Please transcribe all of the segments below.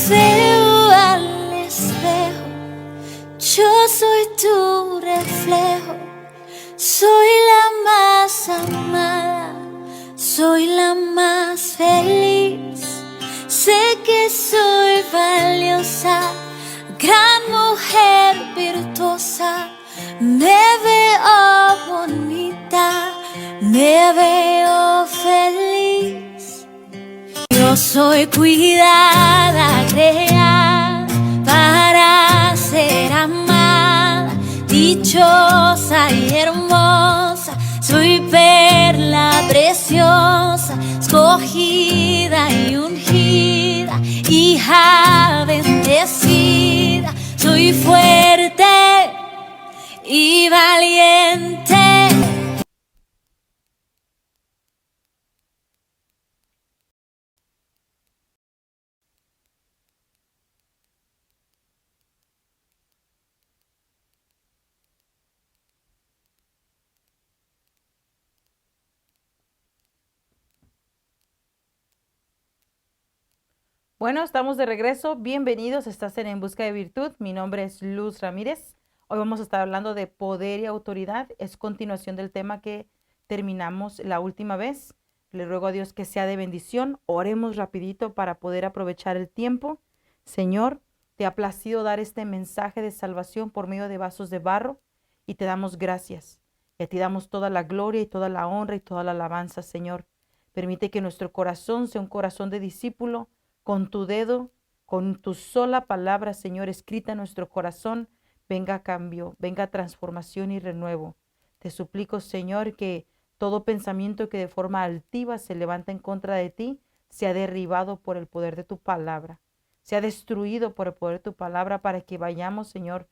veo al espejo, yo soy tu reflejo. Soy la más amada, soy la más feliz. Sé que soy valiosa, gran mujer virtuosa. Me veo bonita, me veo feliz. Yo soy cuidada, creada para ser amada, dichosa y hermosa. Soy perla preciosa, escogida y ungida, hija bendecida. Soy fuerte y valiente. Bueno, estamos de regreso. Bienvenidos. Estás En Busca de Virtud. Mi nombre es Luz Ramírez. Hoy vamos a estar hablando de poder y autoridad. Es continuación del tema que terminamos la última vez. Le ruego a Dios que sea de bendición. Oremos rapidito para poder aprovechar el tiempo. Señor, te ha placido dar este mensaje de salvación por medio de vasos de barro y te damos gracias. Y a ti damos toda la gloria y toda la honra y toda la alabanza, Señor. Permite que nuestro corazón sea un corazón de discípulo. Con tu dedo, con tu sola palabra, Señor, escrita en nuestro corazón, venga cambio, venga transformación y renuevo. Te suplico, Señor, que todo pensamiento que de forma altiva se levanta en contra de ti, sea derribado por el poder de tu palabra, sea destruido por el poder de tu palabra, para que vayamos, Señor,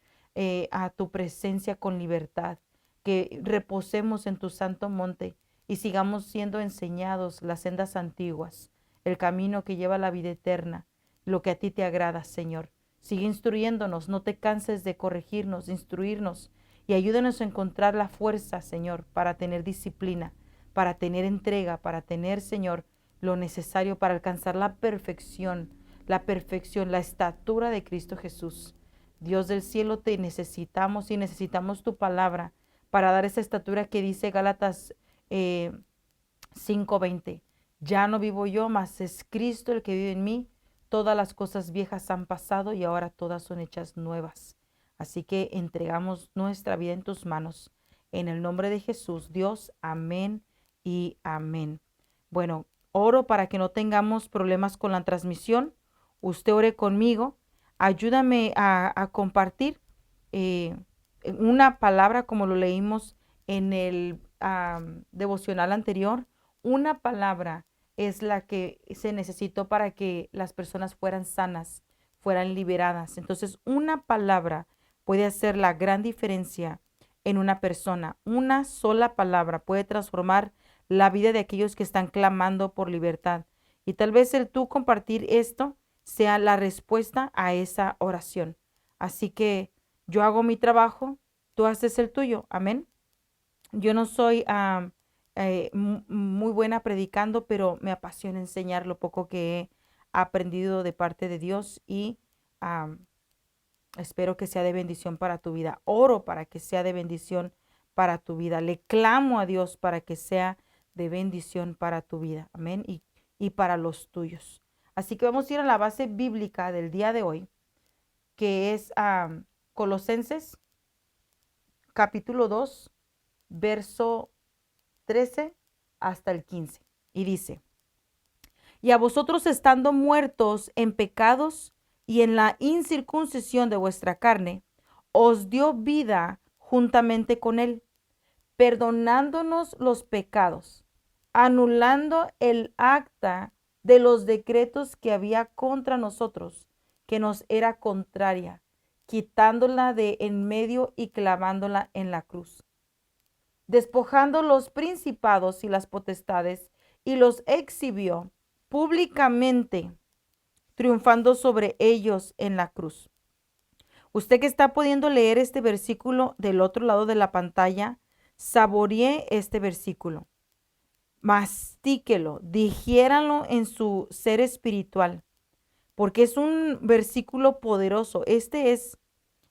a tu presencia con libertad, que reposemos en tu santo monte y sigamos siendo enseñados las sendas antiguas, el camino que lleva a la vida eterna, lo que a ti te agrada, Señor. Sigue instruyéndonos, no te canses de corregirnos, de instruirnos, y ayúdanos a encontrar la fuerza, Señor, para tener disciplina, para tener entrega, para tener, Señor, lo necesario para alcanzar la perfección, la estatura de Cristo Jesús. Dios del cielo, te necesitamos y necesitamos tu palabra para dar esa estatura que dice Gálatas 5:20. Ya no vivo yo, mas es Cristo el que vive en mí. Todas las cosas viejas han pasado y ahora todas son hechas nuevas. Así que entregamos nuestra vida en tus manos. En el nombre de Jesús, Dios, amén y amén. Bueno, oro para que no tengamos problemas con la transmisión. Usted ore conmigo. Ayúdame a compartir eh, una palabra como lo leímos en el devocional anterior. Una palabra es la que se necesitó para que las personas fueran sanas, fueran liberadas. Entonces, una palabra puede hacer la gran diferencia en una persona. Una sola palabra puede transformar la vida de aquellos que están clamando por libertad. Y tal vez el tú compartir esto sea la respuesta a esa oración. Así que yo hago mi trabajo, tú haces el tuyo. Amén. Yo no soy muy buena predicando, pero me apasiona enseñar lo poco que he aprendido de parte de Dios y am, espero que sea de bendición para tu vida. Oro para que sea de bendición para tu vida. Le clamo a Dios para que sea de bendición para tu vida. Amén. Y para los tuyos. Así que vamos a ir a la base bíblica del día de hoy, que es Colosenses capítulo 2, verso 13 hasta el 15. Y dice: y a vosotros, estando muertos en pecados y en la incircuncisión de vuestra carne, os dio vida juntamente con él, perdonándonos los pecados, anulando el acta de los decretos que había contra nosotros, que nos era contraria, quitándola de en medio y clavándola en la cruz, despojando los principados y las potestades, y los exhibió públicamente, triunfando sobre ellos en la cruz. Usted que está pudiendo leer este versículo del otro lado de la pantalla, saboree este versículo, mastíquelo, digiéralo en su ser espiritual, porque es un versículo poderoso. Este es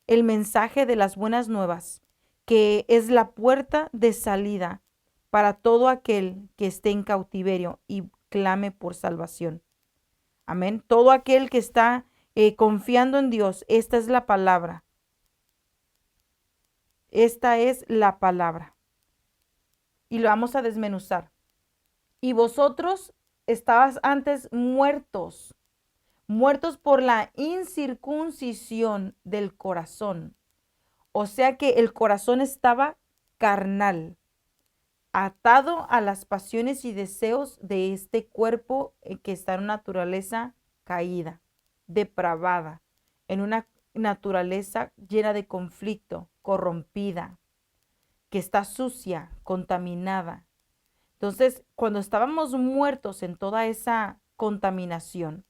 el mensaje de las buenas nuevas, que es la puerta de salida para todo aquel que esté en cautiverio y clame por salvación. Amén. Todo aquel que está confiando en Dios, esta es la palabra. Esta es la palabra. Y lo vamos a desmenuzar. Y vosotros estabas antes muertos, muertos por la incircuncisión del corazón. O sea que el corazón estaba carnal, atado a las pasiones y deseos de este cuerpo que está en una naturaleza caída, depravada, en una naturaleza llena de conflicto, corrompida, que está sucia, contaminada. Entonces, cuando estábamos muertos en toda esa contaminación,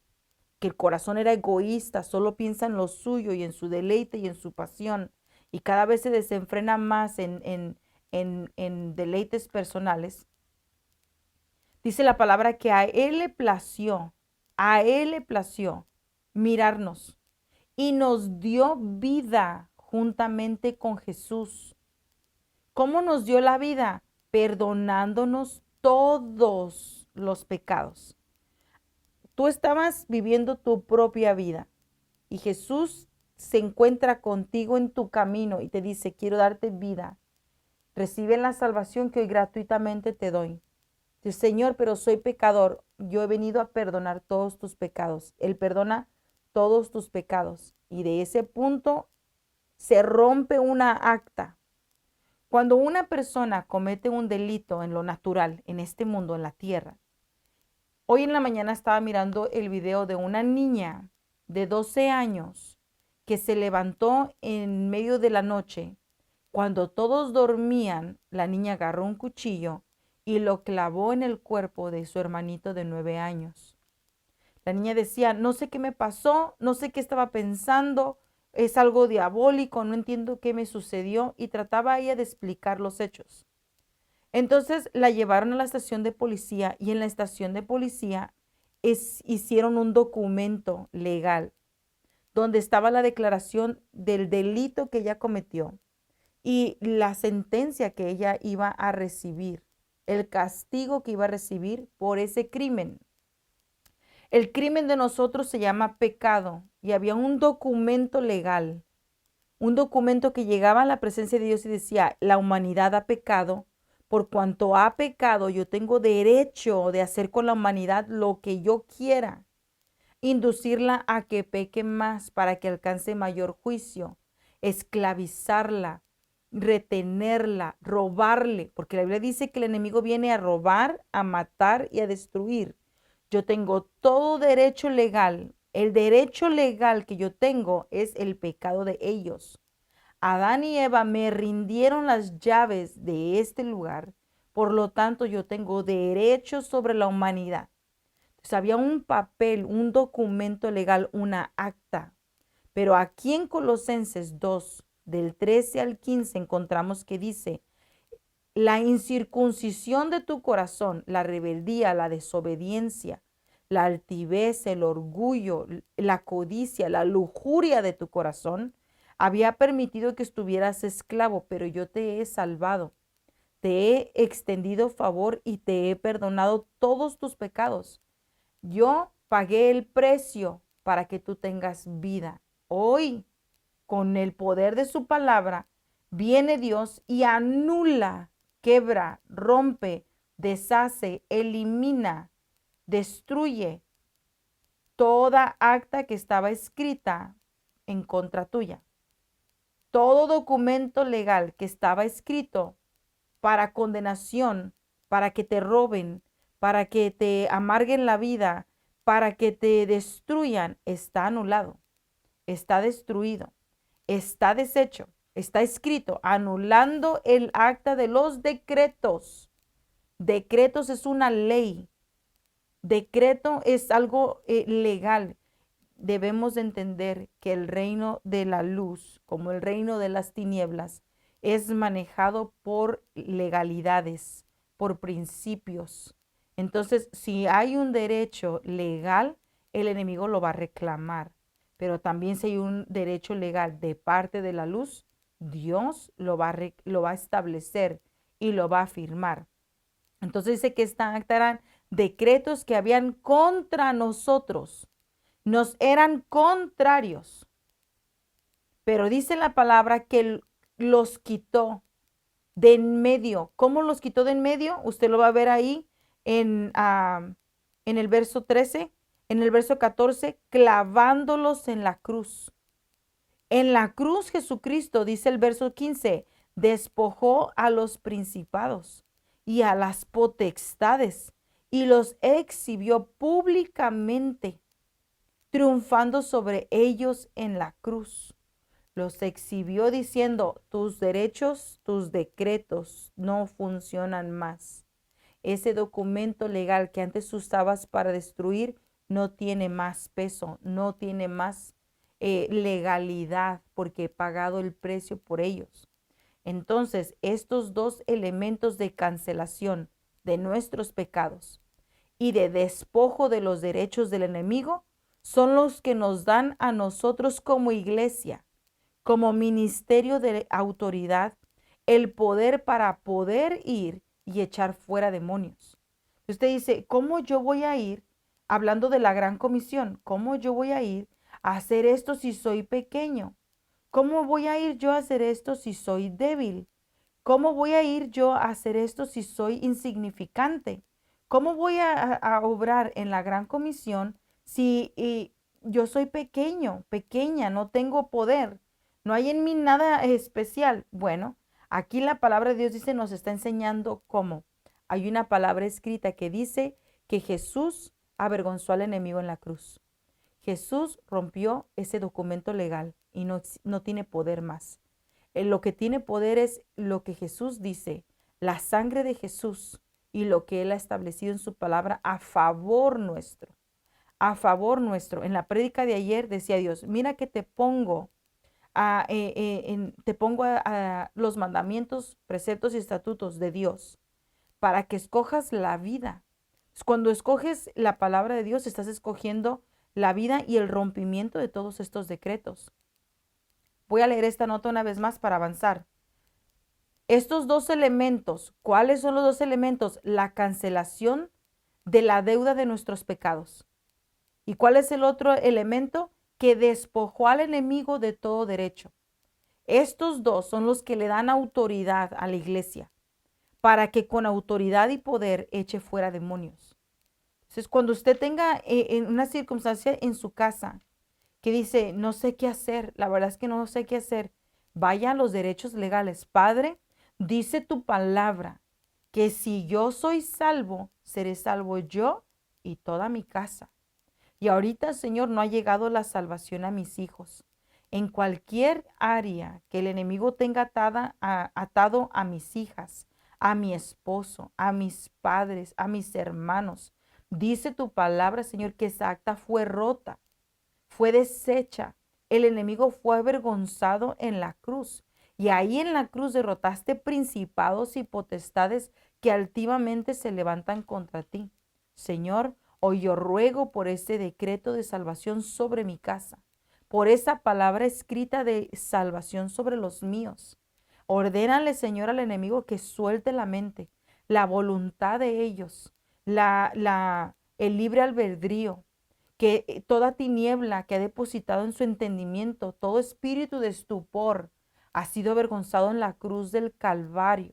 que el corazón era egoísta, solo piensa en lo suyo y en su deleite y en su pasión, y cada vez se desenfrena más en deleites personales, dice la palabra que a Él le plació mirarnos y nos dio vida juntamente con Jesús. ¿Cómo nos dio la vida? Perdonándonos todos los pecados. Tú estabas viviendo tu propia vida y Jesús se encuentra contigo en tu camino y te dice, quiero darte vida. Recibe la salvación que hoy gratuitamente te doy. Dice, Señor, pero soy pecador. Yo he venido a perdonar todos tus pecados. Él perdona todos tus pecados. Y de ese punto se rompe una acta. Cuando una persona comete un delito en lo natural, en este mundo, en la tierra. Hoy en la mañana estaba mirando el video de una niña de 12 años que se levantó en medio de la noche. Cuando todos dormían, la niña agarró un cuchillo y lo clavó en el cuerpo de su hermanito de 9 años. La niña decía, no sé qué me pasó, no sé qué estaba pensando, es algo diabólico, no entiendo qué me sucedió, y trataba ella de explicar los hechos. Entonces la llevaron a la estación de policía y en la estación de policía hicieron un documento legal donde estaba la declaración del delito que ella cometió y la sentencia que ella iba a recibir, el castigo que iba a recibir por ese crimen. El crimen de nosotros se llama pecado y había un documento legal, un documento que llegaba a la presencia de Dios y decía, la humanidad ha pecado, por cuanto ha pecado, yo tengo derecho de hacer con la humanidad lo que yo quiera, inducirla a que peque más para que alcance mayor juicio, esclavizarla, retenerla, robarle, porque la Biblia dice que el enemigo viene a robar, a matar y a destruir. Yo tengo todo derecho legal. El derecho legal que yo tengo es el pecado de ellos. Adán y Eva me rindieron las llaves de este lugar, por lo tanto yo tengo derecho sobre la humanidad. Entonces había un papel, un documento legal, una acta. Pero aquí en Colosenses 2, del 13 al 15, encontramos que dice, la incircuncisión de tu corazón, la rebeldía, la desobediencia, la altivez, el orgullo, la codicia, la lujuria de tu corazón, había permitido que estuvieras esclavo, pero yo te he salvado. Te he extendido favor y te he perdonado todos tus pecados. Yo pagué el precio para que tú tengas vida. Hoy, con el poder de su palabra, viene Dios y anula, quebra, rompe, deshace, elimina, destruye toda acta que estaba escrita en contra tuya. Todo documento legal que estaba escrito para condenación, para que te roben, para que te amarguen la vida, para que te destruyan, está anulado, está destruido, está deshecho, está escrito, anulando el acta de los decretos. Decretos es una ley. Decreto es algo legal. Debemos de entender que el reino de la luz, como el reino de las tinieblas, es manejado por legalidades, por principios. Entonces, si hay un derecho legal, el enemigo lo va a reclamar. Pero también si hay un derecho legal de parte de la luz, Dios lo va a establecer y lo va a firmar. Entonces dice que esta acta eran decretos que habían contra nosotros, nos eran contrarios. Pero dice la palabra que los quitó de en medio. ¿Cómo los quitó de en medio? Usted lo va a ver ahí en el verso 13, en el verso 14, clavándolos en la cruz. En la cruz Jesucristo, dice el verso 15, despojó a los principados y a las potestades y los exhibió públicamente, triunfando sobre ellos en la cruz. Los exhibió diciendo, tus derechos, tus decretos no funcionan más. Ese documento legal que antes usabas para destruir no tiene más peso, no tiene más legalidad porque he pagado el precio por ellos. Entonces, estos dos elementos de cancelación de nuestros pecados y de despojo de los derechos del enemigo son los que nos dan a nosotros como iglesia, como ministerio de autoridad, el poder para poder ir y echar fuera demonios. Usted dice, ¿cómo yo voy a ir, hablando de la gran comisión, cómo yo voy a ir a hacer esto si soy pequeño? ¿Cómo voy a ir yo a hacer esto si soy débil? ¿Cómo voy a ir yo a hacer esto si soy insignificante? ¿Cómo voy a obrar en la gran comisión si yo soy pequeño, pequeña, no tengo poder? No hay en mí nada especial. Bueno, aquí la palabra de Dios dice, nos está enseñando cómo. Hay una palabra escrita que dice que Jesús avergonzó al enemigo en la cruz. Jesús rompió ese documento legal y no tiene poder más. Lo que tiene poder es lo que Jesús dice, la sangre de Jesús y lo que Él ha establecido en su palabra a favor nuestro. A favor nuestro. En la prédica de ayer decía Dios, mira que te pongo a los mandamientos, preceptos y estatutos de Dios para que escojas la vida. Cuando escoges la palabra de Dios, estás escogiendo la vida y el rompimiento de todos estos decretos. Voy a leer esta nota una vez más para avanzar. Estos dos elementos, ¿cuáles son los dos elementos? La cancelación de la deuda de nuestros pecados. ¿Y cuál es el otro elemento? Que despojó al enemigo de todo derecho. Estos dos son los que le dan autoridad a la iglesia para que con autoridad y poder eche fuera demonios. Entonces, cuando usted tenga en una circunstancia en su casa que dice, no sé qué hacer, la verdad es que no sé qué hacer, vaya a los derechos legales. Padre, dice tu palabra que si yo soy salvo, seré salvo yo y toda mi casa. Y ahorita, Señor, no ha llegado la salvación a mis hijos. En cualquier área que el enemigo tenga atado a mis hijas, a mi esposo, a mis padres, a mis hermanos, dice tu palabra, Señor, que esa acta fue rota, fue deshecha. El enemigo fue avergonzado en la cruz. Y ahí en la cruz derrotaste principados y potestades que altivamente se levantan contra ti. Señor, hoy yo ruego por este decreto de salvación sobre mi casa, por esa palabra escrita de salvación sobre los míos. Ordénale, Señor, al enemigo que suelte la mente, la voluntad de ellos, el libre albedrío, que toda tiniebla que ha depositado en su entendimiento, todo espíritu de estupor, ha sido avergonzado en la cruz del Calvario,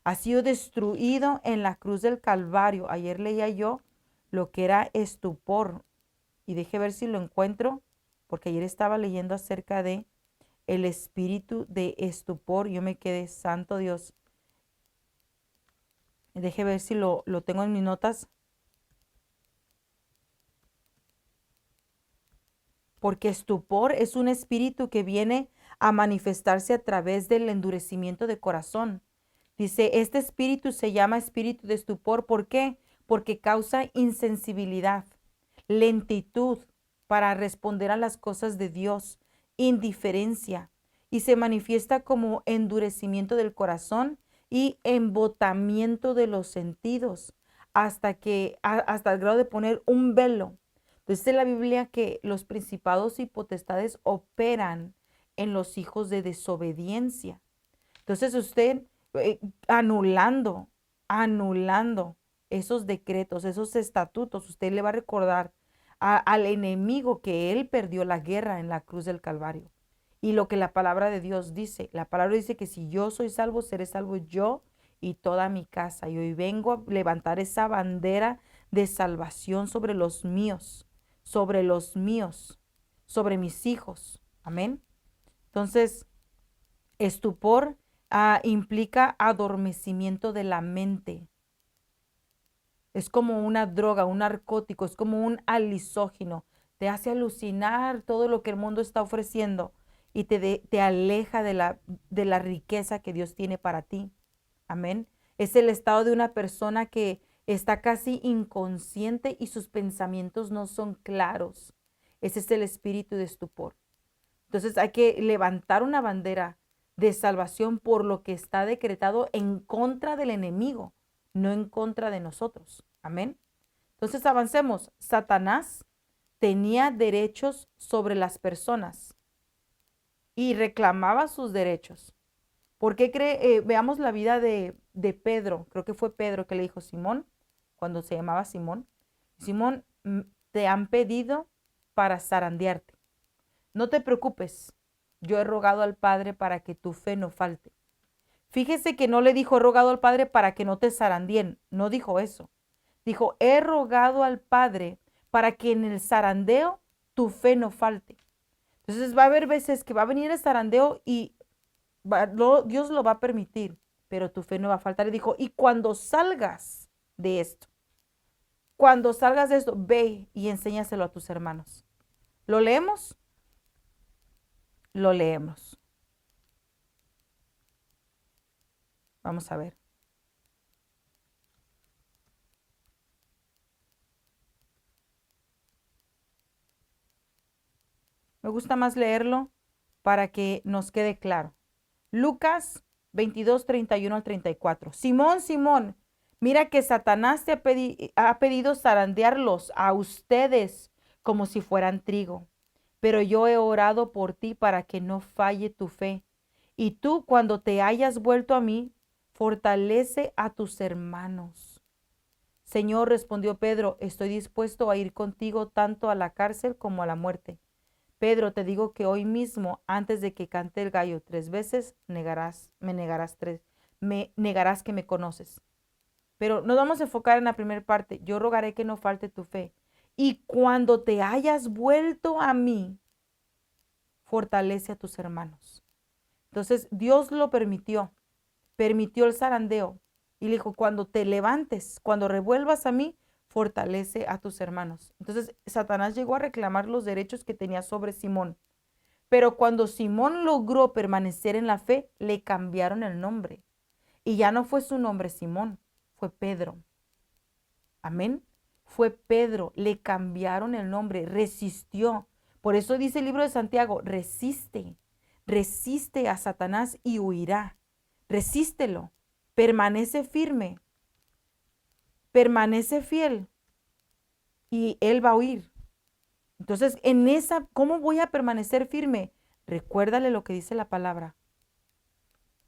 ha sido destruido en la cruz del Calvario. Ayer leía yo lo que era estupor y deje ver si lo encuentro, porque ayer estaba leyendo acerca de el espíritu de estupor. Yo me quedé, santo Dios. Deje ver si lo tengo en mis notas. Porque estupor es un espíritu que viene a manifestarse a través del endurecimiento de corazón. Dice, este espíritu se llama espíritu de estupor. ¿Por qué? Porque causa insensibilidad, lentitud para responder a las cosas de Dios, indiferencia, y se manifiesta como endurecimiento del corazón y embotamiento de los sentidos, hasta el grado de poner un velo. Dice la Biblia que los principados y potestades operan en los hijos de desobediencia. Entonces usted anulando, anulando esos decretos, esos estatutos, usted le va a recordar al enemigo que él perdió la guerra en la cruz del Calvario. Y lo que la palabra de Dios dice, la palabra dice que si yo soy salvo, seré salvo yo y toda mi casa. Y hoy vengo a levantar esa bandera de salvación sobre los míos, sobre los míos, sobre mis hijos. Amén. Entonces, estupor implica adormecimiento de la mente. Es como una droga, un narcótico, es como un alisógeno. Te hace alucinar todo lo que el mundo está ofreciendo y te aleja de la riqueza que Dios tiene para ti. Amén. Es el estado de una persona que está casi inconsciente y sus pensamientos no son claros. Ese es el espíritu de estupor. Entonces hay que levantar una bandera de salvación por lo que está decretado en contra del enemigo, no en contra de nosotros. Amén. Entonces avancemos. Satanás tenía derechos sobre las personas y reclamaba sus derechos. ¿Por qué cree? Veamos la vida de Pedro. Creo que fue Pedro que le dijo Simón, cuando se llamaba Simón. Simón, te han pedido para zarandearte. No te preocupes, yo he rogado al Padre para que tu fe no falte. Fíjese que no le dijo he rogado al Padre para que no te zarandeen, no dijo eso. Dijo, he rogado al Padre para que en el zarandeo tu fe no falte. Entonces va a haber veces que va a venir el zarandeo y Dios lo va a permitir, pero tu fe no va a faltar. Y dijo, y cuando salgas de esto, ve y enséñaselo a tus hermanos. ¿Lo leemos? Lo leemos. Vamos a ver. Me gusta más leerlo para que nos quede claro. Lucas 22, 31 al 34. Simón, Simón, mira que Satanás te ha pedido zarandearlos a ustedes como si fueran trigo. Pero yo he orado por ti para que no falle tu fe. Y tú, cuando te hayas vuelto a mí, fortalece a tus hermanos. Señor, respondió Pedro, estoy dispuesto a ir contigo tanto a la cárcel como a la muerte. Pedro, te digo que hoy mismo, antes de que cante el gallo 3 veces, me negarás que me conoces. Pero nos vamos a enfocar en la primera parte. Yo rogaré que no falte tu fe. Y cuando te hayas vuelto a mí, fortalece a tus hermanos. Entonces Dios lo permitió el zarandeo y le dijo, cuando te levantes, cuando revuelvas a mí, fortalece a tus hermanos. Entonces Satanás llegó a reclamar los derechos que tenía sobre Simón. Pero cuando Simón logró permanecer en la fe, le cambiaron el nombre. Y ya no fue su nombre Simón, fue Pedro. Amén. Fue Pedro, le cambiaron el nombre, resistió. Por eso dice el libro de Santiago, resiste a Satanás y huirá. Resístelo, permanece firme, permanece fiel y él va a huir. Entonces, ¿cómo voy a permanecer firme? Recuérdale lo que dice la palabra.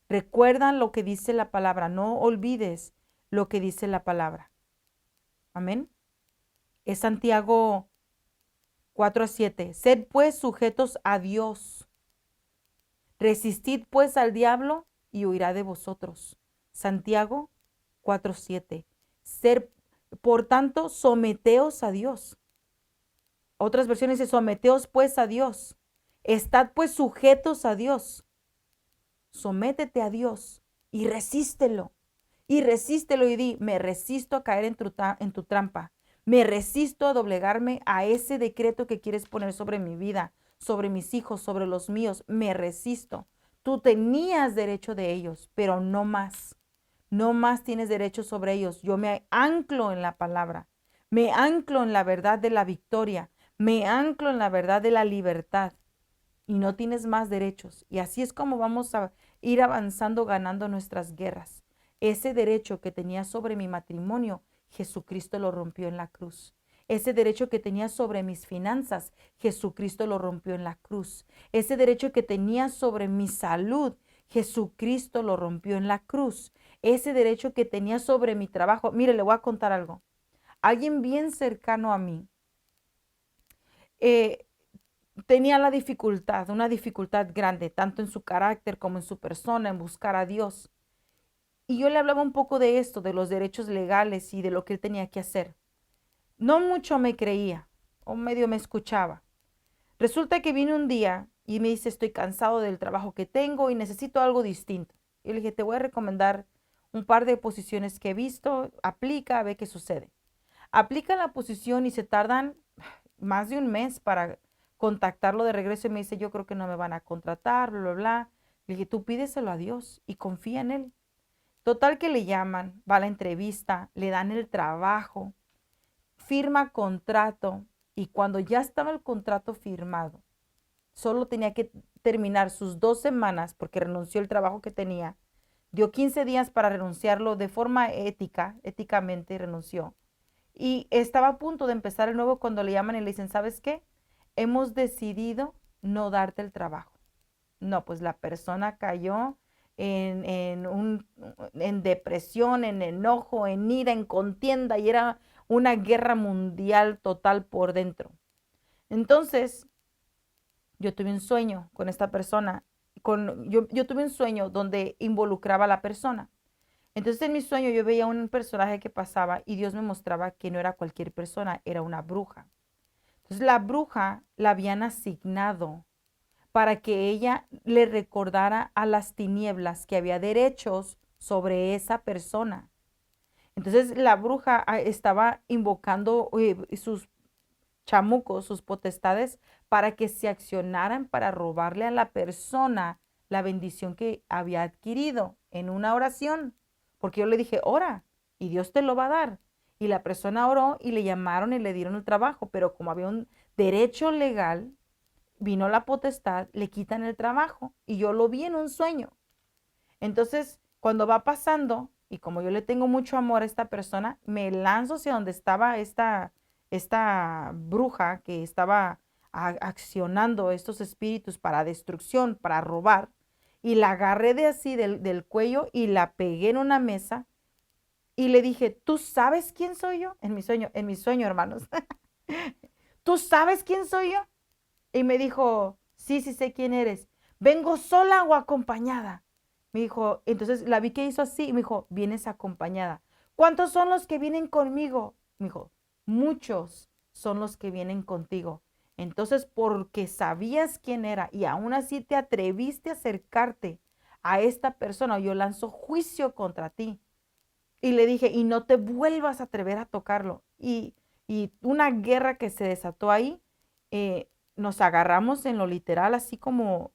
Recuerda lo que dice la palabra. No olvides lo que dice la palabra. Amén. Es Santiago 4:7. Sed pues sujetos a Dios. Resistid pues al diablo y huirá de vosotros. Santiago 4:7. Por tanto, someteos a Dios. Otras versiones dicen, someteos pues a Dios. Estad pues sujetos a Dios. Sométete a Dios y resístelo. Y resístelo y di, me resisto a caer en tu trampa. Me resisto a doblegarme a ese decreto que quieres poner sobre mi vida, sobre mis hijos, sobre los míos. Me resisto. Tú tenías derecho de ellos, pero no más. No más tienes derecho sobre ellos. Yo me anclo en la palabra. Me anclo en la verdad de la victoria. Me anclo en la verdad de la libertad. Y no tienes más derechos. Y así es como vamos a ir avanzando, ganando nuestras guerras. Ese derecho que tenía sobre mi matrimonio, Jesucristo lo rompió en la cruz. Ese derecho que tenía sobre mis finanzas, Jesucristo lo rompió en la cruz. Ese derecho que tenía sobre mi salud, Jesucristo lo rompió en la cruz. Ese derecho que tenía sobre mi trabajo. Mire, le voy a contar algo. Alguien bien cercano a mí eh, tenía la dificultad, una dificultad grande, tanto en su carácter como en su persona, en buscar a Dios. Y yo le hablaba un poco de esto, de los derechos legales y de lo que él tenía que hacer. No mucho me creía, o medio me escuchaba. Resulta que vino un día y me dice, estoy cansado del trabajo que tengo y necesito algo distinto. Y le dije, te voy a recomendar un par de posiciones que he visto, aplica, a ver qué sucede. Aplica la posición y se tardan más de un mes para contactarlo de regreso y me dice, yo creo que no me van a contratar, bla, bla, bla. Le dije, tú pídeselo a Dios y confía en Él. Total que le llaman, va a la entrevista, le dan el trabajo, firma contrato y cuando ya estaba el contrato firmado, solo tenía que terminar sus 2 semanas porque renunció el trabajo que tenía. Dio 15 días para renunciarlo de forma éticamente renunció. Y estaba a punto de empezar el nuevo cuando le llaman y le dicen, ¿sabes qué? Hemos decidido no darte el trabajo. No, pues la persona cayó en depresión, en enojo, en ira, en contienda y era una guerra mundial total por dentro. Entonces, yo tuve un sueño con esta persona, yo tuve un sueño donde involucraba a la persona. Entonces en mi sueño yo veía un personaje que pasaba y Dios me mostraba que no era cualquier persona, era una bruja. Entonces la bruja la habían asignado para que ella le recordara a las tinieblas que había derechos sobre esa persona. Entonces la bruja estaba invocando sus chamucos, sus potestades, para que se accionaran para robarle a la persona la bendición que había adquirido en una oración. Porque yo le dije, ora, y Dios te lo va a dar. Y la persona oró y le llamaron y le dieron el trabajo, pero como había un derecho legal, vino la potestad, le quitan el trabajo. Y yo lo vi en un sueño. Entonces, cuando va pasando, y como yo le tengo mucho amor a esta persona, me lanzo hacia donde estaba esta bruja que estaba accionando estos espíritus para destrucción, para robar, y la agarré de así del cuello y la pegué en una mesa y le dije, ¿tú sabes quién soy yo? En mi sueño, hermanos. ¿Tú sabes quién soy yo? Y me dijo, sí, sí sé quién eres. ¿Vengo sola o acompañada? Me dijo, entonces la vi que hizo así y me dijo, vienes acompañada. ¿Cuántos son los que vienen conmigo? Me dijo, muchos son los que vienen contigo. Entonces, porque sabías quién era y aún así te atreviste a acercarte a esta persona, yo lanzo juicio contra ti. Y le dije, y no te vuelvas a atrever a tocarlo. Y una guerra que se desató ahí, nos agarramos en lo literal, así como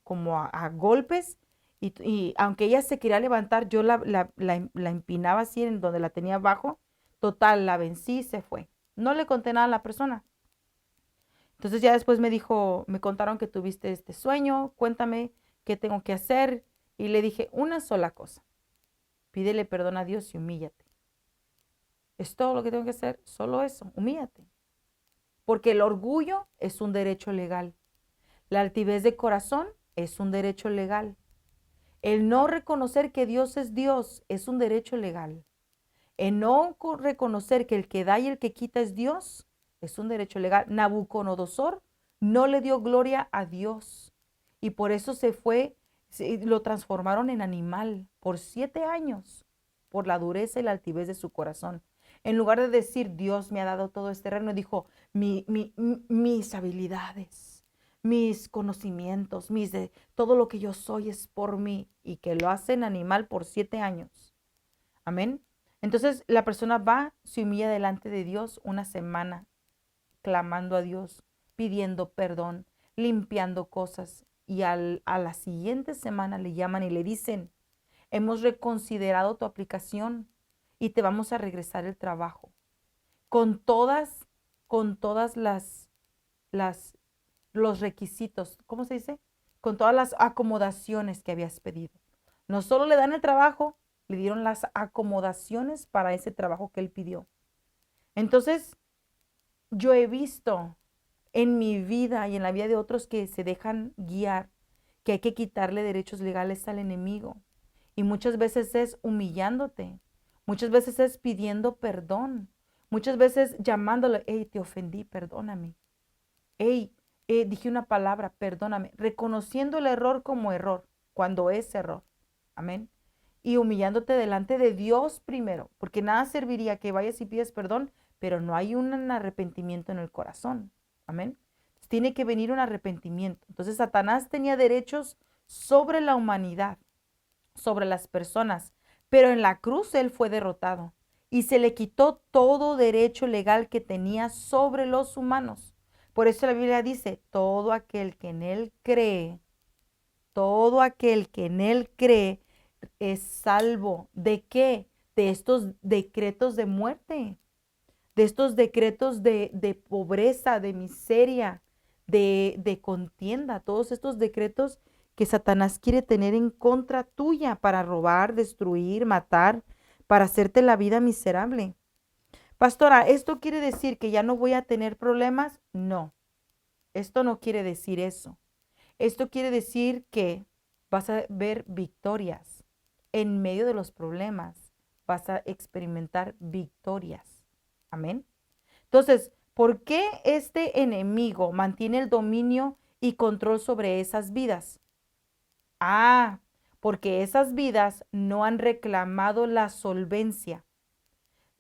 a golpes. Y aunque ella se quería levantar, yo la empinaba así en donde la tenía abajo. Total, la vencí y se fue. No le conté nada a la persona. Entonces ya después me dijo, me contaron que tuviste este sueño, cuéntame qué tengo que hacer. Y le dije, una sola cosa, pídele perdón a Dios y humíllate. Es todo lo que tengo que hacer, solo eso, humíllate. Porque el orgullo es un derecho legal. La altivez de corazón es un derecho legal. El no reconocer que Dios es Dios es un derecho legal. El no reconocer que el que da y el que quita es Dios es un derecho legal. Nabucodonosor no le dio gloria a Dios y por eso se fue, lo transformaron en animal por 7 años por la dureza y la altivez de su corazón. En lugar de decir, Dios me ha dado todo este reino, dijo, mis habilidades, mis conocimientos, todo lo que yo soy es por mí y que lo hacen animal por 7 años. Amén. Entonces la persona va, se humilla delante de Dios una semana, clamando a Dios, pidiendo perdón, limpiando cosas. Y a la siguiente semana le llaman y le dicen, hemos reconsiderado tu aplicación y te vamos a regresar el trabajo. Con todas, con todas los requisitos, ¿cómo se dice? Con todas las acomodaciones que habías pedido. No solo le dan el trabajo, le dieron las acomodaciones para ese trabajo que él pidió. Entonces, yo he visto en mi vida y en la vida de otros que se dejan guiar, que hay que quitarle derechos legales al enemigo. Y muchas veces es humillándote, muchas veces es pidiendo perdón, muchas veces llamándole, hey, te ofendí, perdóname. Hey, dije una palabra, perdóname. Reconociendo el error como error, cuando es error. Amén. Y humillándote delante de Dios primero, porque nada serviría que vayas y pides perdón, pero no hay un arrepentimiento en el corazón. Amén. Tiene que venir un arrepentimiento. Entonces Satanás tenía derechos sobre la humanidad, sobre las personas, pero en la cruz él fue derrotado y se le quitó todo derecho legal que tenía sobre los humanos. Por eso la Biblia dice, todo aquel que en él cree, todo aquel que en él cree es salvo. ¿De qué? De estos decretos de muerte, de estos decretos de pobreza, de miseria, de contienda, todos estos decretos que Satanás quiere tener en contra tuya para robar, destruir, matar, para hacerte la vida miserable. Pastora, ¿esto quiere decir que ya no voy a tener problemas? No, esto no quiere decir eso. Esto quiere decir que vas a ver victorias en medio de los problemas. Vas a experimentar victorias. Amén. Entonces, ¿por qué este enemigo mantiene el dominio y control sobre esas vidas? Ah, porque esas vidas no han reclamado la solvencia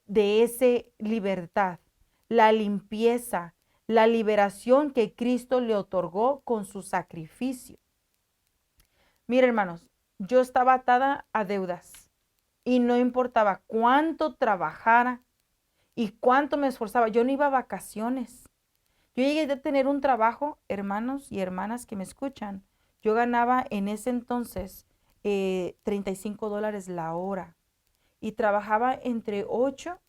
de esa libertad, la limpieza, la liberación que Cristo le otorgó con su sacrificio. Mira, hermanos, yo estaba atada a deudas y no importaba cuánto trabajara y cuánto me esforzaba, yo no iba a vacaciones. Yo llegué a tener un trabajo, hermanos y hermanas que me escuchan. Yo ganaba en ese entonces $35 la hora y trabajaba entre 8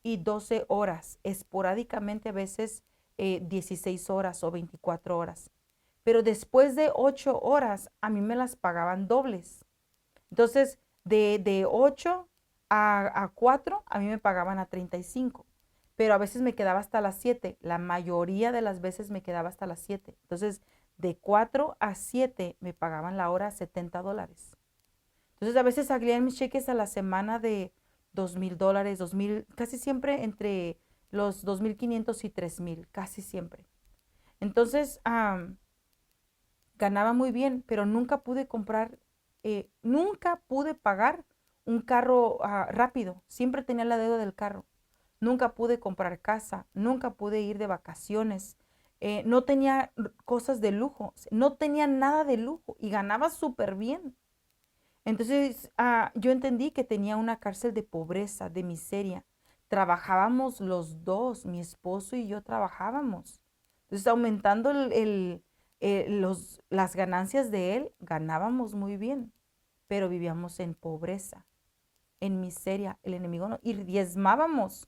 y 12 horas, esporádicamente a veces 16 horas o 24 horas. Pero después de 8 horas a mí me las pagaban dobles. Entonces, de 8 a 4 a mí me pagaban a 35, pero a veces me quedaba hasta las 7. La mayoría de las veces me quedaba hasta las 7. Entonces, de 4 a 7 me pagaban la hora $70. Entonces, a veces salían mis cheques a la semana de $2,000, 2,000, casi siempre entre los 2,500 y 3,000, casi siempre. Entonces, ganaba muy bien, pero nunca pude comprar, nunca pude pagar un carro rápido. Siempre tenía la deuda del carro. Nunca pude comprar casa, nunca pude ir de vacaciones. No tenía cosas de lujo, no tenía nada de lujo y ganaba súper bien. Entonces, yo entendí que tenía una cárcel de pobreza, de miseria. Trabajábamos los dos, mi esposo y yo trabajábamos. Entonces, aumentando las ganancias de él, ganábamos muy bien, pero vivíamos en pobreza, en miseria. El enemigo no, y diezmábamos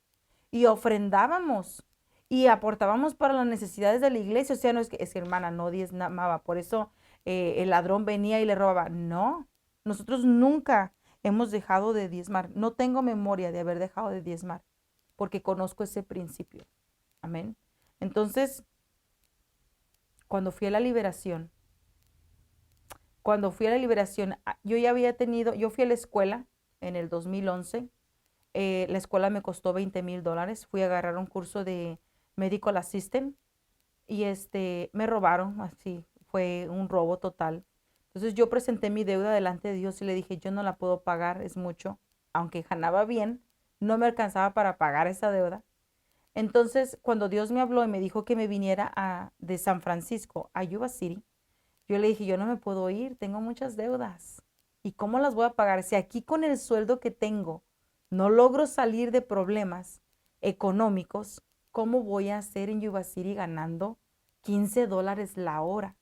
y ofrendábamos y aportábamos para las necesidades de la iglesia. O sea, no es que hermana no diezmaba, por eso el ladrón venía y le robaba. No, nosotros nunca hemos dejado de diezmar. No tengo memoria de haber dejado de diezmar, porque conozco ese principio. Amén. Entonces, cuando fui a la liberación, yo ya había tenido, yo fui a la escuela en el 2011. La escuela me costó $20,000. Fui a agarrar un curso de medical assistant y me robaron, así, fue un robo total. Entonces yo presenté mi deuda delante de Dios y le dije, yo no la puedo pagar, es mucho, aunque ganaba bien, no me alcanzaba para pagar esa deuda. Entonces, cuando Dios me habló y me dijo que me viniera de San Francisco a Yuba City, yo le dije, yo no me puedo ir, tengo muchas deudas. ¿Y cómo las voy a pagar? Si aquí con el sueldo que tengo no logro salir de problemas económicos, ¿cómo voy a hacer en Yuba City ganando $15 la hora?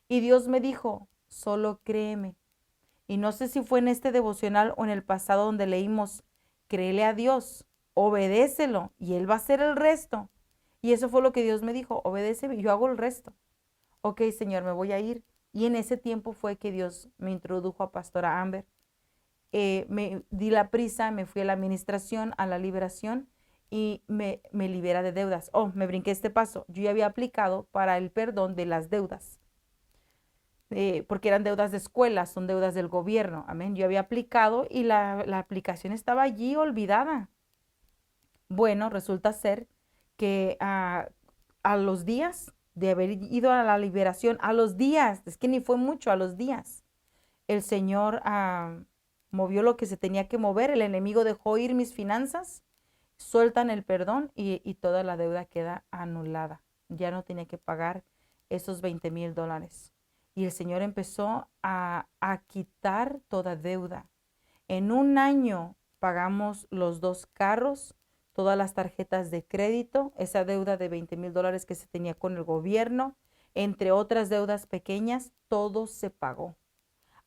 Y Dios me dijo, solo créeme. Y no sé si fue en este devocional o en el pasado donde leímos, créele a Dios, obedécelo y Él va a hacer el resto. Y eso fue lo que Dios me dijo, obedéceme y yo hago el resto. Ok, Señor, me voy a ir. Y en ese tiempo fue que Dios me introdujo a Pastora Amber. Me di la prisa, me fui a la administración, a la liberación y me libera de deudas. Oh, me brinqué este paso. Yo ya había aplicado para el perdón de las deudas, porque eran deudas de escuela, son deudas del gobierno. Amén. Yo había aplicado y la aplicación estaba allí olvidada. Bueno, resulta ser que a los días de haber ido a la liberación, a los días, es que ni fue mucho, a los días, el Señor movió lo que se tenía que mover, el enemigo dejó ir mis finanzas, sueltan el perdón y toda la deuda queda anulada. Ya no tenía que pagar esos $20,000. Y el Señor empezó a quitar toda deuda. En un año pagamos los 2 carros, todas las tarjetas de crédito, esa deuda de $20,000 que se tenía con el gobierno, entre otras deudas pequeñas, todo se pagó.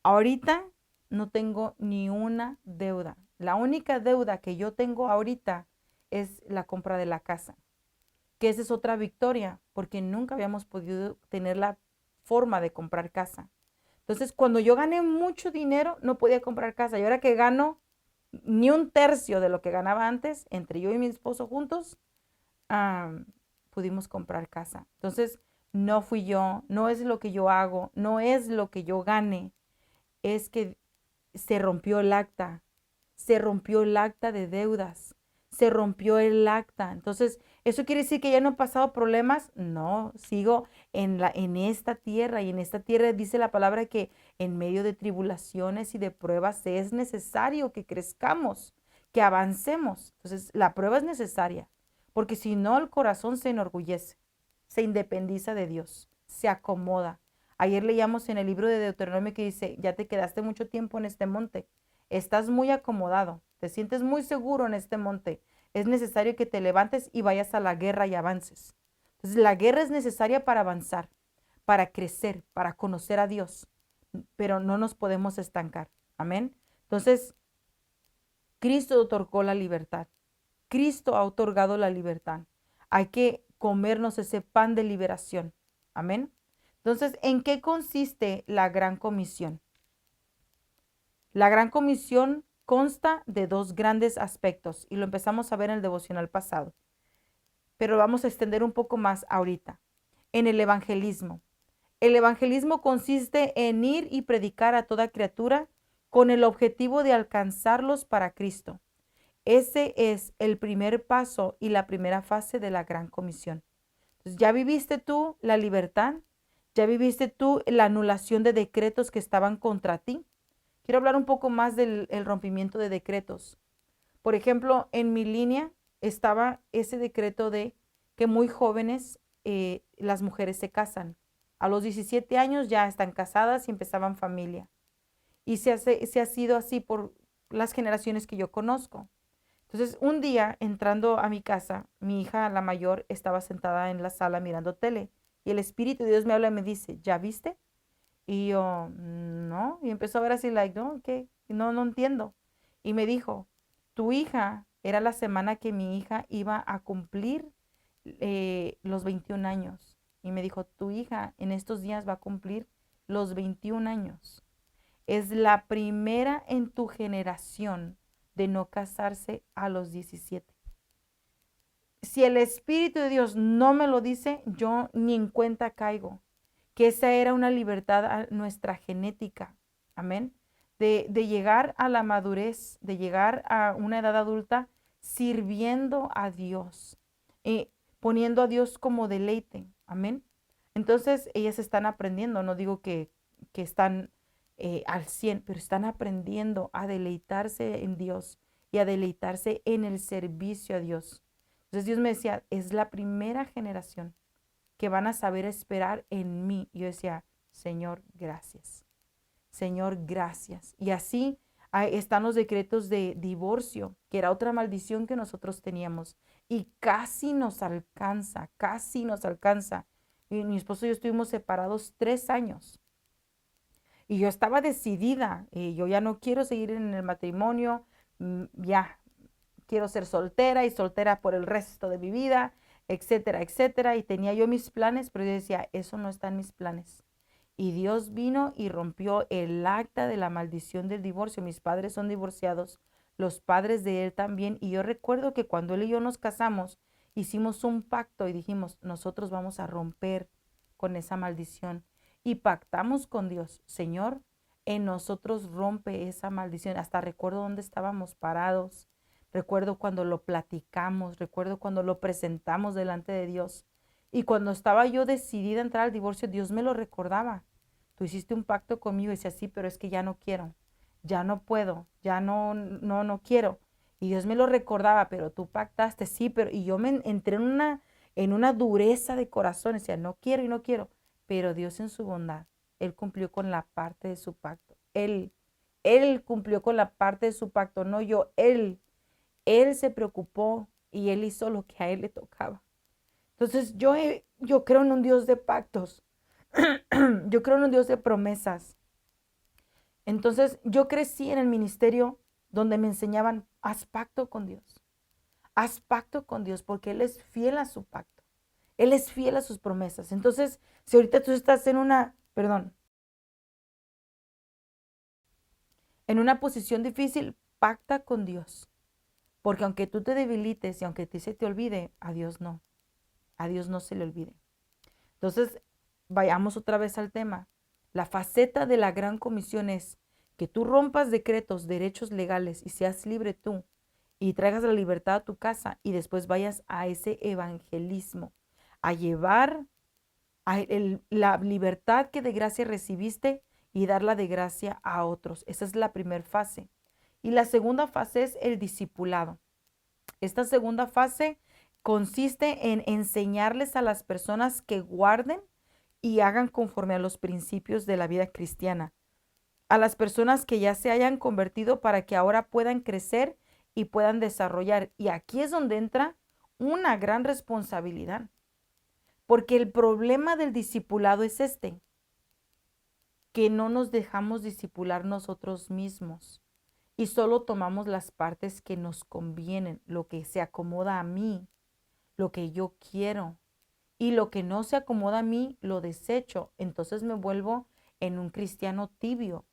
Ahorita no tengo ni una deuda. La única deuda que yo tengo ahorita es la compra de la casa, que esa es otra victoria, porque nunca habíamos podido tener la forma de comprar casa. Entonces, cuando yo gané mucho dinero, no podía comprar casa. Y ahora que gano ni un tercio de lo que ganaba antes, entre yo y mi esposo juntos, pudimos comprar casa. Entonces, no fui yo, no es lo que yo hago, no es lo que yo gane, es que se rompió el acta, se rompió el acta de deudas, se rompió el acta. Entonces, ¿eso quiere decir que ya no he pasado problemas? No, sigo en esta tierra, y en esta tierra dice la palabra que en medio de tribulaciones y de pruebas es necesario que crezcamos, que avancemos. Entonces, la prueba es necesaria, porque si no, el corazón se enorgullece, se independiza de Dios, se acomoda. Ayer leíamos en el libro de Deuteronomio que dice, ya te quedaste mucho tiempo en este monte, estás muy acomodado, te sientes muy seguro en este monte, es necesario que te levantes y vayas a la guerra y avances. Entonces la guerra es necesaria para avanzar, para crecer, para conocer a Dios, pero no nos podemos estancar. Amén. Entonces, Cristo otorgó la libertad. Cristo ha otorgado la libertad. Hay que comernos ese pan de liberación. Amén. Entonces, ¿en qué consiste la gran comisión? La gran comisión consta de dos grandes aspectos y lo empezamos a ver en el devocional pasado, pero vamos a extender un poco más ahorita. En el evangelismo. El evangelismo consiste en ir y predicar a toda criatura con el objetivo de alcanzarlos para Cristo. Ese es el primer paso y la primera fase de la gran comisión. Entonces, ¿ya viviste tú la libertad? ¿Ya viviste tú la anulación de decretos que estaban contra ti? Quiero hablar un poco más del rompimiento de decretos. Por ejemplo, en mi línea estaba ese decreto de que muy jóvenes las mujeres se casan. A los 17 años ya están casadas y empezaban familia. Y se ha sido así por las generaciones que yo conozco. Entonces, un día entrando a mi casa, mi hija, la mayor, estaba sentada en la sala mirando tele. Y el Espíritu de Dios me habla y me dice, ¿ya viste? Y yo, no. Y empezó a ver así, like, no, ¿qué? No, no entiendo. Y me dijo, tu hija, era la semana que mi hija iba a cumplir los 21 años. Y me dijo, tu hija en estos días va a cumplir los 21 años. Es la primera en tu generación de no casarse a los 17. Si el Espíritu de Dios no me lo dice, yo ni en cuenta caigo. Que esa era una libertad a nuestra genética. Amén. De llegar a la madurez, de llegar a una edad adulta sirviendo a Dios, poniendo a Dios como deleite. Amén. Entonces, ellas están aprendiendo, no digo que están al 100, pero están aprendiendo a deleitarse en Dios y a deleitarse en el servicio a Dios. Entonces Dios me decía, es la primera generación que van a saber esperar en mí. Y yo decía, Señor, gracias. Señor, gracias. Y así están los decretos de divorcio, que era otra maldición que nosotros teníamos. Y casi nos alcanza, casi nos alcanza. Y mi esposo y yo estuvimos separados 3 años. Y yo estaba decidida, yo ya no quiero seguir en el matrimonio, ya quiero ser soltera y soltera por el resto de mi vida, etcétera, etcétera. Y tenía yo mis planes, pero yo decía, eso no está en mis planes. Y Dios vino y rompió el acta de la maldición del divorcio. Mis padres son divorciados, los padres de él también. Y yo recuerdo que cuando él y yo nos casamos, hicimos un pacto y dijimos, nosotros vamos a romper con esa maldición. Y pactamos con Dios, Señor, en nosotros rompe esa maldición. Hasta recuerdo dónde estábamos parados. Recuerdo cuando lo platicamos, recuerdo cuando lo presentamos delante de Dios. Y cuando estaba yo decidida a entrar al divorcio, Dios me lo recordaba. Tú hiciste un pacto conmigo y decía, sí, pero es que ya no quiero, ya no puedo, ya no quiero. Y Dios me lo recordaba, pero tú pactaste, sí, pero, y yo me entré en una dureza de corazón, decía, no quiero y no quiero. Pero Dios en su bondad, Él cumplió con la parte de su pacto. Él cumplió con la parte de su pacto, no yo, Él se preocupó y Él hizo lo que a Él le tocaba. Entonces yo creo en un Dios de pactos. Yo creo en un Dios de promesas. Entonces yo crecí en el ministerio donde me enseñaban, haz pacto con Dios. Haz pacto con Dios porque Él es fiel a su pacto. Él es fiel a sus promesas. Entonces, si ahorita tú estás en una posición difícil, pacta con Dios. Porque aunque tú te debilites y aunque a ti se te olvide, a Dios no se le olvide. Entonces, vayamos otra vez al tema. La faceta de la gran comisión es que tú rompas decretos, derechos legales y seas libre tú y traigas la libertad a tu casa y después vayas a ese evangelismo, a llevar la libertad que de gracia recibiste y darla de gracia a otros. Esa es la primera fase. Y la segunda fase es el discipulado. Esta segunda fase consiste en enseñarles a las personas que guarden y hagan conforme a los principios de la vida cristiana. A las personas que ya se hayan convertido para que ahora puedan crecer y puedan desarrollar. Y aquí es donde entra una gran responsabilidad. Porque el problema del discipulado es que no nos dejamos discipular nosotros mismos y solo tomamos las partes que nos convienen, lo que se acomoda a mí, lo que yo quiero. Y lo que no se acomoda a mí, lo desecho. Entonces me vuelvo en un cristiano tibio.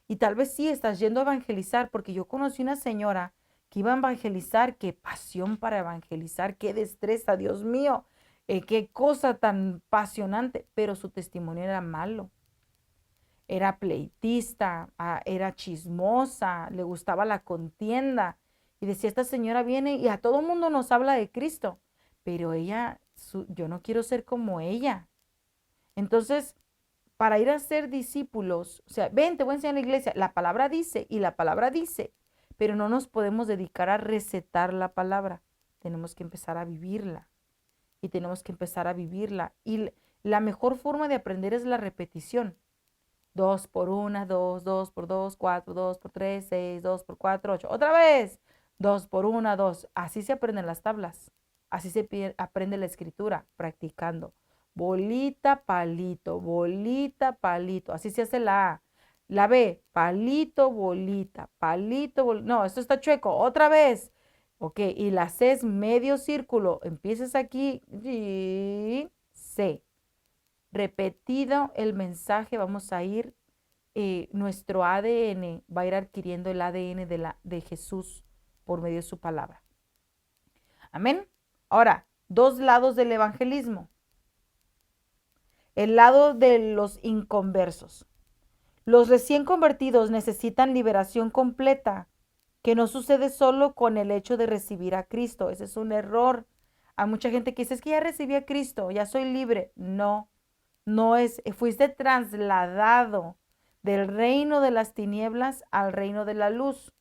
Y tal vez sí estás yendo a evangelizar, porque yo conocí una señora que iba a evangelizar, qué pasión para evangelizar, qué destreza, Dios mío, qué cosa tan apasionante, pero su testimonio era malo. Era pleitista, era chismosa, le gustaba la contienda. Y decía, esta señora viene y a todo mundo nos habla de Cristo, pero yo no quiero ser como ella. Entonces, para ir a ser discípulos, o sea, ven, te voy a enseñar la iglesia, la palabra dice y la palabra dice, pero no nos podemos dedicar a recetar la palabra, tenemos que empezar a vivirla y tenemos que empezar a vivirla. Y la mejor forma de aprender es la repetición. 2 por 1, 2, 2 por 2, 4, 2 por 3, 6, 2 por 4, 8. Otra vez, 2 por 1, 2. Así se aprenden las tablas. Así se aprende la escritura, practicando. Bolita, palito, bolita, palito. Así se hace la A. La B, palito, bolita, palito, bolita. No, esto está chueco. Otra vez. Ok, y la C es medio círculo. Empiezas aquí y C. Repetido el mensaje, vamos a ir, nuestro ADN va a ir adquiriendo el ADN de Jesús por medio de su palabra. Amén. Ahora, dos lados del evangelismo. El lado de los inconversos. Los recién convertidos necesitan liberación completa, que no sucede solo con el hecho de recibir a Cristo. Ese es un error. Hay mucha gente que dice, es que ya recibí a Cristo, ya soy libre. No, no es, fuiste trasladado del reino de las tinieblas al reino de la luz.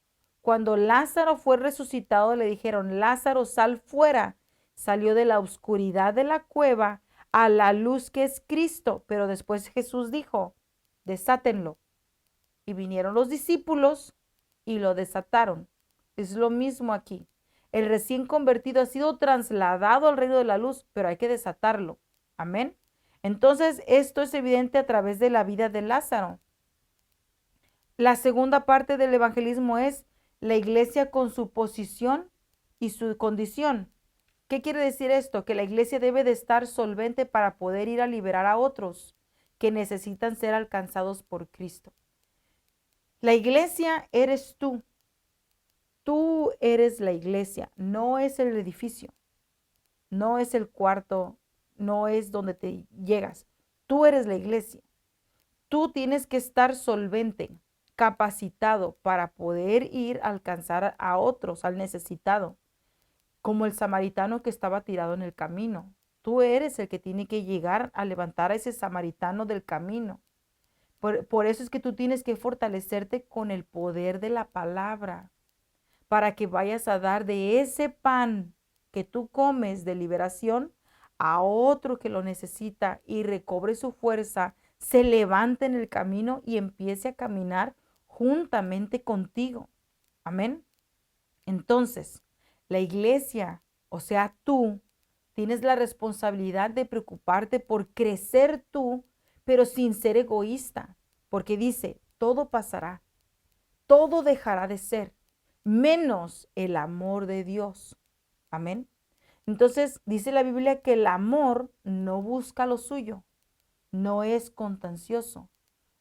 Cuando Lázaro fue resucitado, le dijeron, Lázaro, sal fuera. Salió de la oscuridad de la cueva a la luz que es Cristo. Pero después Jesús dijo, desátenlo. Y vinieron los discípulos y lo desataron. Es lo mismo aquí. El recién convertido ha sido trasladado al reino de la luz, pero hay que desatarlo. Amén. Entonces, esto es evidente a través de la vida de Lázaro. La segunda parte del evangelismo es la iglesia con su posición y su condición. ¿Qué quiere decir esto? Que la iglesia debe de estar solvente para poder ir a liberar a otros que necesitan ser alcanzados por Cristo. La iglesia eres tú. tú eres la iglesia, no es el edificio, no es el cuarto, no es donde te llegas. Tú eres la iglesia. Tú tienes que estar solvente, capacitado para poder ir a alcanzar a otros, al necesitado, como el samaritano que estaba tirado en el camino. Tú eres el que tiene que llegar a levantar a ese samaritano del camino. Por eso es que tú tienes que fortalecerte con el poder de la palabra, para que vayas a dar de ese pan que tú comes de liberación a otro que lo necesita y recobre su fuerza, se levante en el camino y empiece a caminar juntamente contigo. Amén. Entonces, la iglesia, o sea, tú, tienes la responsabilidad de preocuparte por crecer tú, pero sin ser egoísta, porque dice, todo pasará, todo dejará de ser, menos el amor de Dios. Amén. Entonces, dice la Biblia que el amor no busca lo suyo, no es contencioso,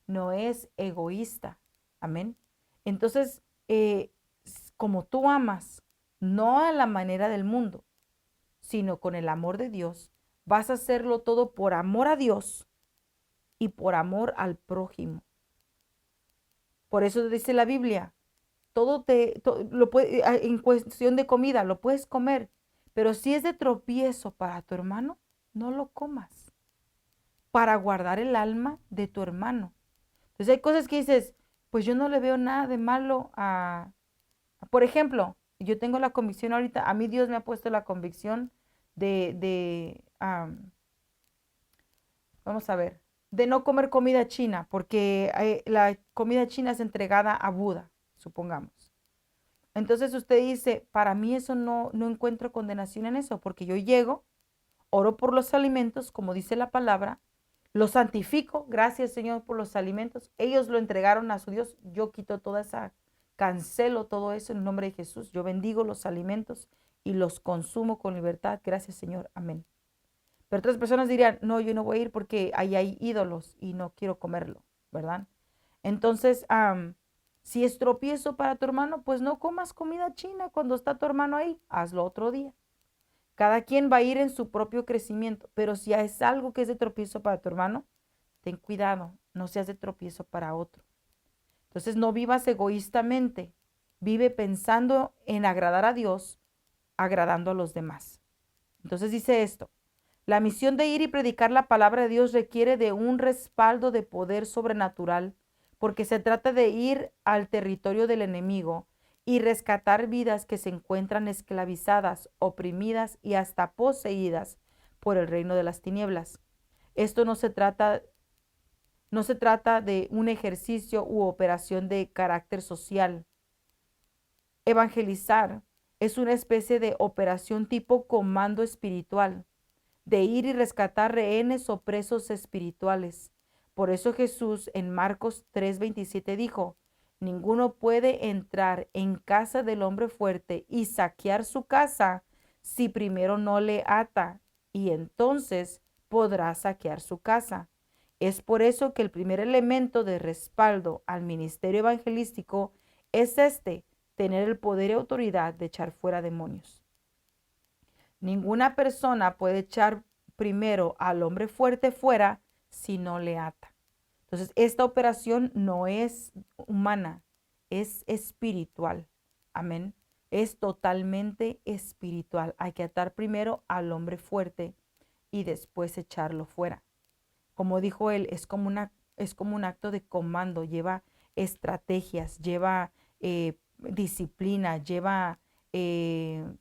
no es egoísta. Amén. Entonces, como tú amas, no a la manera del mundo, sino con el amor de Dios, vas a hacerlo todo por amor a Dios y por amor al prójimo. Por eso dice la Biblia, en cuestión de comida, lo puedes comer, pero si es de tropiezo para tu hermano, no lo comas, para guardar el alma de tu hermano. Entonces hay cosas que dices, pues yo no le veo nada de malo por ejemplo, yo tengo la convicción ahorita, a mí Dios me ha puesto la convicción de vamos a ver, de no comer comida china, porque la comida china es entregada a Buda, supongamos. Entonces usted dice, para mí eso no encuentro condenación en eso, porque yo llego, oro por los alimentos, como dice la palabra, los santifico, gracias Señor por los alimentos. Ellos lo entregaron a su Dios, yo quito cancelo todo eso en el nombre de Jesús. Yo bendigo los alimentos y los consumo con libertad, gracias Señor, amén. Pero otras personas dirían, no, yo no voy a ir porque ahí hay ídolos y no quiero comerlo, ¿verdad? Entonces, si es tropiezo para tu hermano, pues no comas comida china cuando está tu hermano ahí, hazlo otro día. Cada quien va a ir en su propio crecimiento, pero si es algo que es de tropiezo para tu hermano, ten cuidado, no seas de tropiezo para otro. Entonces no vivas egoístamente, vive pensando en agradar a Dios, agradando a los demás. Entonces dice esto, la misión de ir y predicar la palabra de Dios requiere de un respaldo de poder sobrenatural, porque se trata de ir al territorio del enemigo y rescatar vidas que se encuentran esclavizadas, oprimidas y hasta poseídas por el reino de las tinieblas. Esto no se trata de un ejercicio u operación de carácter social. Evangelizar es una especie de operación tipo comando espiritual, de ir y rescatar rehenes o presos espirituales. Por eso Jesús en Marcos 3:27 dijo, ninguno puede entrar en casa del hombre fuerte y saquear su casa si primero no le ata, y entonces podrá saquear su casa. Es por eso que el primer elemento de respaldo al ministerio evangelístico es tener el poder y autoridad de echar fuera demonios. Ninguna persona puede echar primero al hombre fuerte fuera si no le ata. Entonces, esta operación no es humana, es espiritual. Amén. Es totalmente espiritual. Hay que atar primero al hombre fuerte y después echarlo fuera. Como dijo él, es como un acto de comando, lleva estrategias, lleva disciplina, lleva el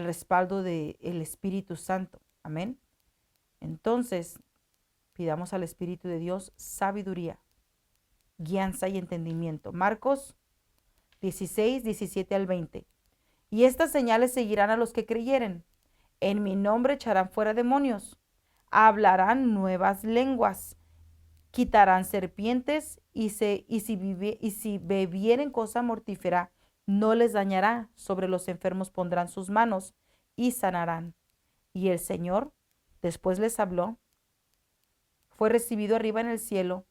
respaldo del Espíritu Santo. Amén. Entonces, pidamos al Espíritu de Dios sabiduría, guianza y entendimiento. Marcos 16, 17 al 20. Y estas señales seguirán a los que creyeren. En mi nombre echarán fuera demonios, hablarán nuevas lenguas, quitarán serpientes y si bebieren cosa mortífera, no les dañará. Sobre los enfermos pondrán sus manos y sanarán. Y el Señor después les habló, fue recibido arriba en el cielo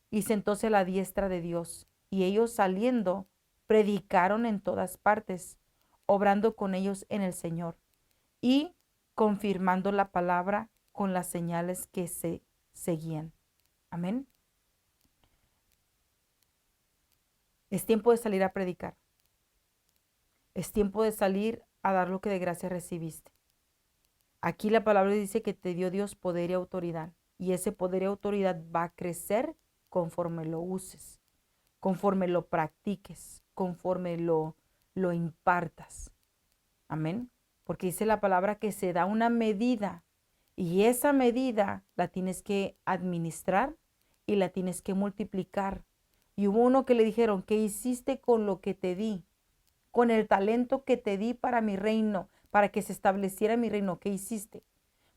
y sentóse a la diestra de Dios. Y ellos saliendo predicaron en todas partes, obrando con ellos en el Señor y confirmando la palabra con las señales que se seguían. Amén. Es tiempo de salir a predicar. Es tiempo de salir a dar lo que de gracia recibiste. Aquí la palabra dice que te dio Dios poder y autoridad. Y ese poder y autoridad va a crecer conforme lo uses, conforme lo practiques, conforme lo impartas. Amén. Porque dice la palabra que se da una medida y esa medida la tienes que administrar y la tienes que multiplicar. Y hubo uno que le dijeron, ¿qué hiciste con lo que te di? Con el talento que te di para mi reino, para que se estableciera mi reino, ¿qué hiciste?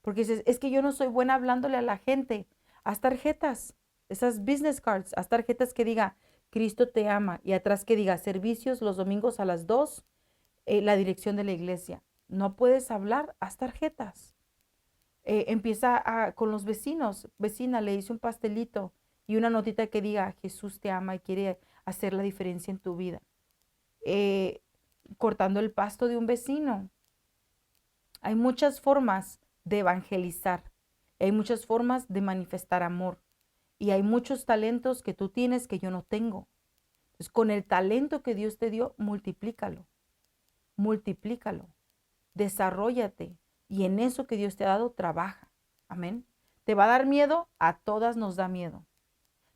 Porque dices, es que yo no soy buena hablándole a la gente. Haz tarjetas, esas business cards, haz tarjetas que diga, Cristo te ama, y atrás que diga, servicios los domingos a las 2, la dirección de la iglesia. No puedes hablar, haz tarjetas. Empieza con los vecinos. Vecina, le hice un pastelito y una notita que diga, Jesús te ama y quiere hacer la diferencia en tu vida. Cortando el pasto de un vecino. Hay muchas formas de evangelizar. Hay muchas formas de manifestar amor. Y hay muchos talentos que tú tienes que yo no tengo. Entonces, con el talento que Dios te dio, multiplícalo. Multiplícalo. Desarróllate. Y en eso que Dios te ha dado, trabaja. Amén. ¿Te va a dar miedo? A todas nos da miedo.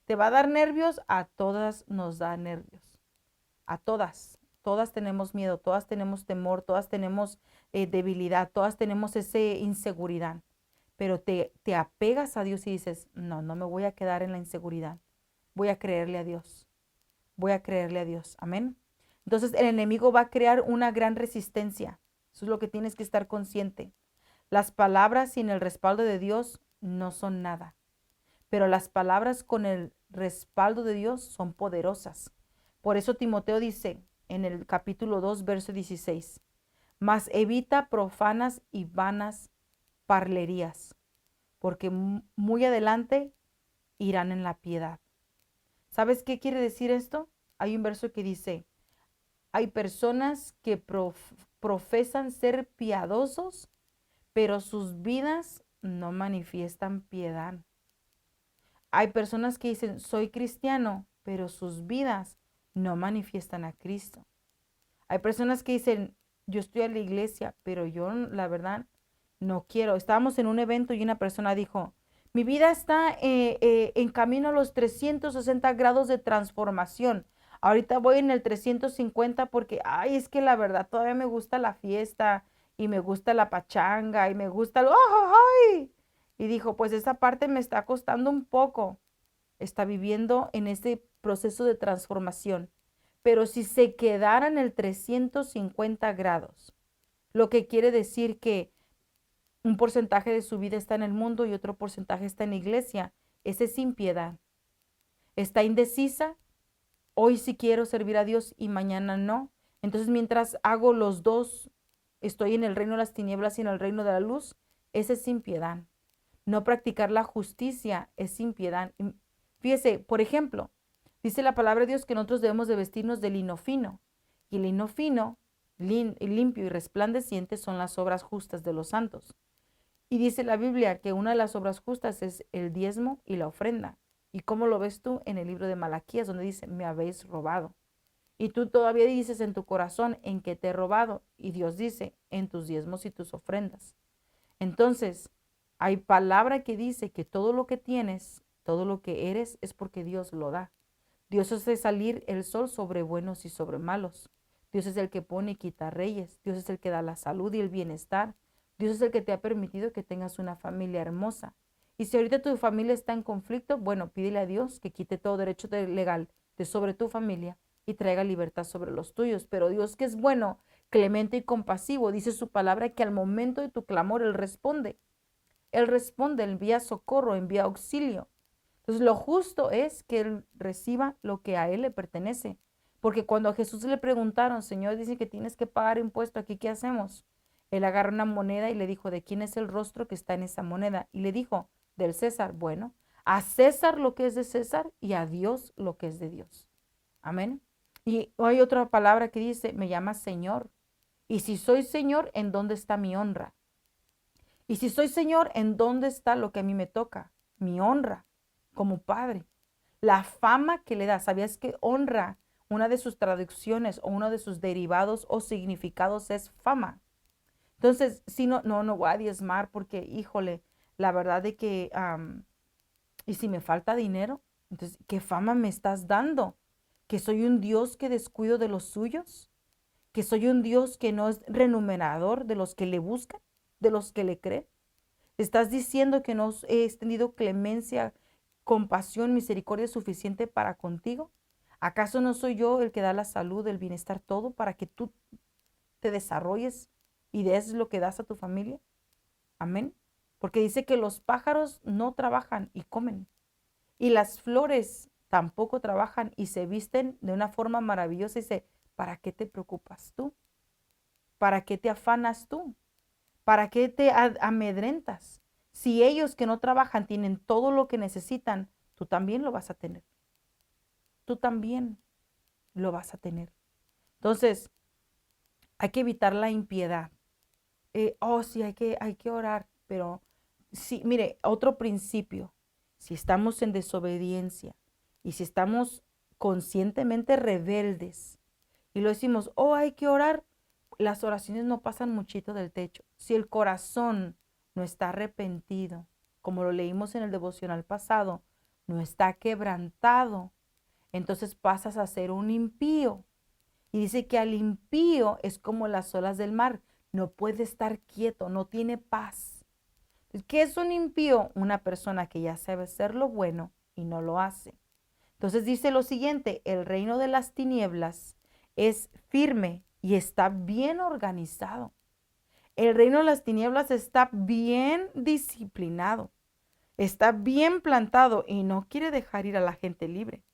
¿Te va a dar nervios? A todas nos da nervios. A todas. Todas tenemos miedo, todas tenemos temor, todas tenemos debilidad, todas tenemos esa inseguridad. Pero te apegas a Dios y dices, no, no me voy a quedar en la inseguridad. Voy a creerle a Dios. Voy a creerle a Dios. Amén. Entonces el enemigo va a crear una gran resistencia. Eso es lo que tienes que estar consciente. Las palabras sin el respaldo de Dios no son nada. Pero las palabras con el respaldo de Dios son poderosas. Por eso Timoteo dice en el capítulo 2, verso 16, mas evita profanas y vanas parlerías, porque muy adelante irán en la piedad. ¿Sabes qué quiere decir esto? Hay un verso que dice, hay personas que profesan ser piadosos, pero sus vidas no manifiestan piedad. Hay personas que dicen, soy cristiano, pero sus vidas no manifiestan a Cristo. Hay personas que dicen, yo estoy a la iglesia, pero yo la verdad no quiero. Estábamos en un evento y una persona dijo, mi vida está en camino a los 360 grados de transformación. Ahorita voy en el 350 porque, ay, es que la verdad todavía me gusta la fiesta y me gusta la pachanga y me gusta lo, ¡ay! Y dijo, pues esa parte me está costando un poco. Está viviendo en ese proceso de transformación. Pero si se quedara en el 350 grados, lo que quiere decir que un porcentaje de su vida está en el mundo y otro porcentaje está en la iglesia, ese es sin piedad. Está indecisa, hoy sí quiero servir a Dios y mañana no. Entonces mientras hago los dos, estoy en el reino de las tinieblas y en el reino de la luz, ese es sin piedad. No practicar la justicia es sin piedad. Fíjese, por ejemplo, dice la palabra de Dios que nosotros debemos de vestirnos de lino fino. Y el lino fino, limpio y resplandeciente son las obras justas de los santos. Y dice la Biblia que una de las obras justas es el diezmo y la ofrenda. ¿Y cómo lo ves tú en el libro de Malaquías, donde dice, me habéis robado? Y tú todavía dices en tu corazón, ¿en qué te he robado? Y Dios dice, en tus diezmos y tus ofrendas. Entonces, hay palabra que dice que todo lo que tienes, todo lo que eres, es porque Dios lo da. Dios hace salir el sol sobre buenos y sobre malos. Dios es el que pone y quita reyes. Dios es el que da la salud y el bienestar. Dios es el que te ha permitido que tengas una familia hermosa. Y si ahorita tu familia está en conflicto, bueno, pídele a Dios que quite todo derecho legal de sobre tu familia y traiga libertad sobre los tuyos. Pero Dios, que es bueno, clemente y compasivo, dice su palabra que al momento de tu clamor Él responde. Él responde, envía socorro, envía auxilio. Entonces lo justo es que Él reciba lo que a Él le pertenece. Porque cuando a Jesús le preguntaron, Señor, dice que tienes que pagar impuesto aquí, ¿qué hacemos? Él agarró una moneda y le dijo, ¿de quién es el rostro que está en esa moneda? Y le dijo, del César. Bueno, a César lo que es de César y a Dios lo que es de Dios. Amén. Y hay otra palabra que dice, me llama Señor. Y si soy Señor, ¿en dónde está mi honra? Y si soy Señor, ¿en dónde está lo que a mí me toca? Mi honra como padre. La fama que le da. ¿Sabías que honra, una de sus traducciones o uno de sus derivados o significados es fama? Entonces, si no voy a diezmar porque, híjole, la verdad de que, y si me falta dinero, entonces, ¿qué fama me estás dando? ¿Que soy un Dios que descuido de los suyos? ¿Que soy un Dios que no es remunerador de los que le buscan, de los que le creen? ¿Estás diciendo que no he extendido clemencia, compasión, misericordia suficiente para contigo? ¿Acaso no soy yo el que da la salud, el bienestar, todo para que tú te desarrolles y des lo que das a tu familia? Amén. Porque dice que los pájaros no trabajan y comen. Y las flores tampoco trabajan y se visten de una forma maravillosa. Y dice, ¿para qué te preocupas tú? ¿Para qué te afanas tú? ¿Para qué te amedrentas? Si ellos que no trabajan tienen todo lo que necesitan, tú también lo vas a tener. Tú también lo vas a tener. Entonces, hay que evitar la impiedad. Sí, hay que orar, pero sí, mire, otro principio, si estamos en desobediencia y si estamos conscientemente rebeldes y lo decimos, hay que orar, las oraciones no pasan muchito del techo. Si el corazón no está arrepentido, como lo leímos en el devocional pasado, no está quebrantado, entonces pasas a ser un impío. Y dice que al impío es como las olas del mar, no puede estar quieto, no tiene paz. ¿Qué es un impío? Una persona que ya sabe hacer lo bueno y no lo hace. Entonces dice lo siguiente, el reino de las tinieblas es firme y está bien organizado. El reino de las tinieblas está bien disciplinado, está bien plantado y no quiere dejar ir a la gente libre.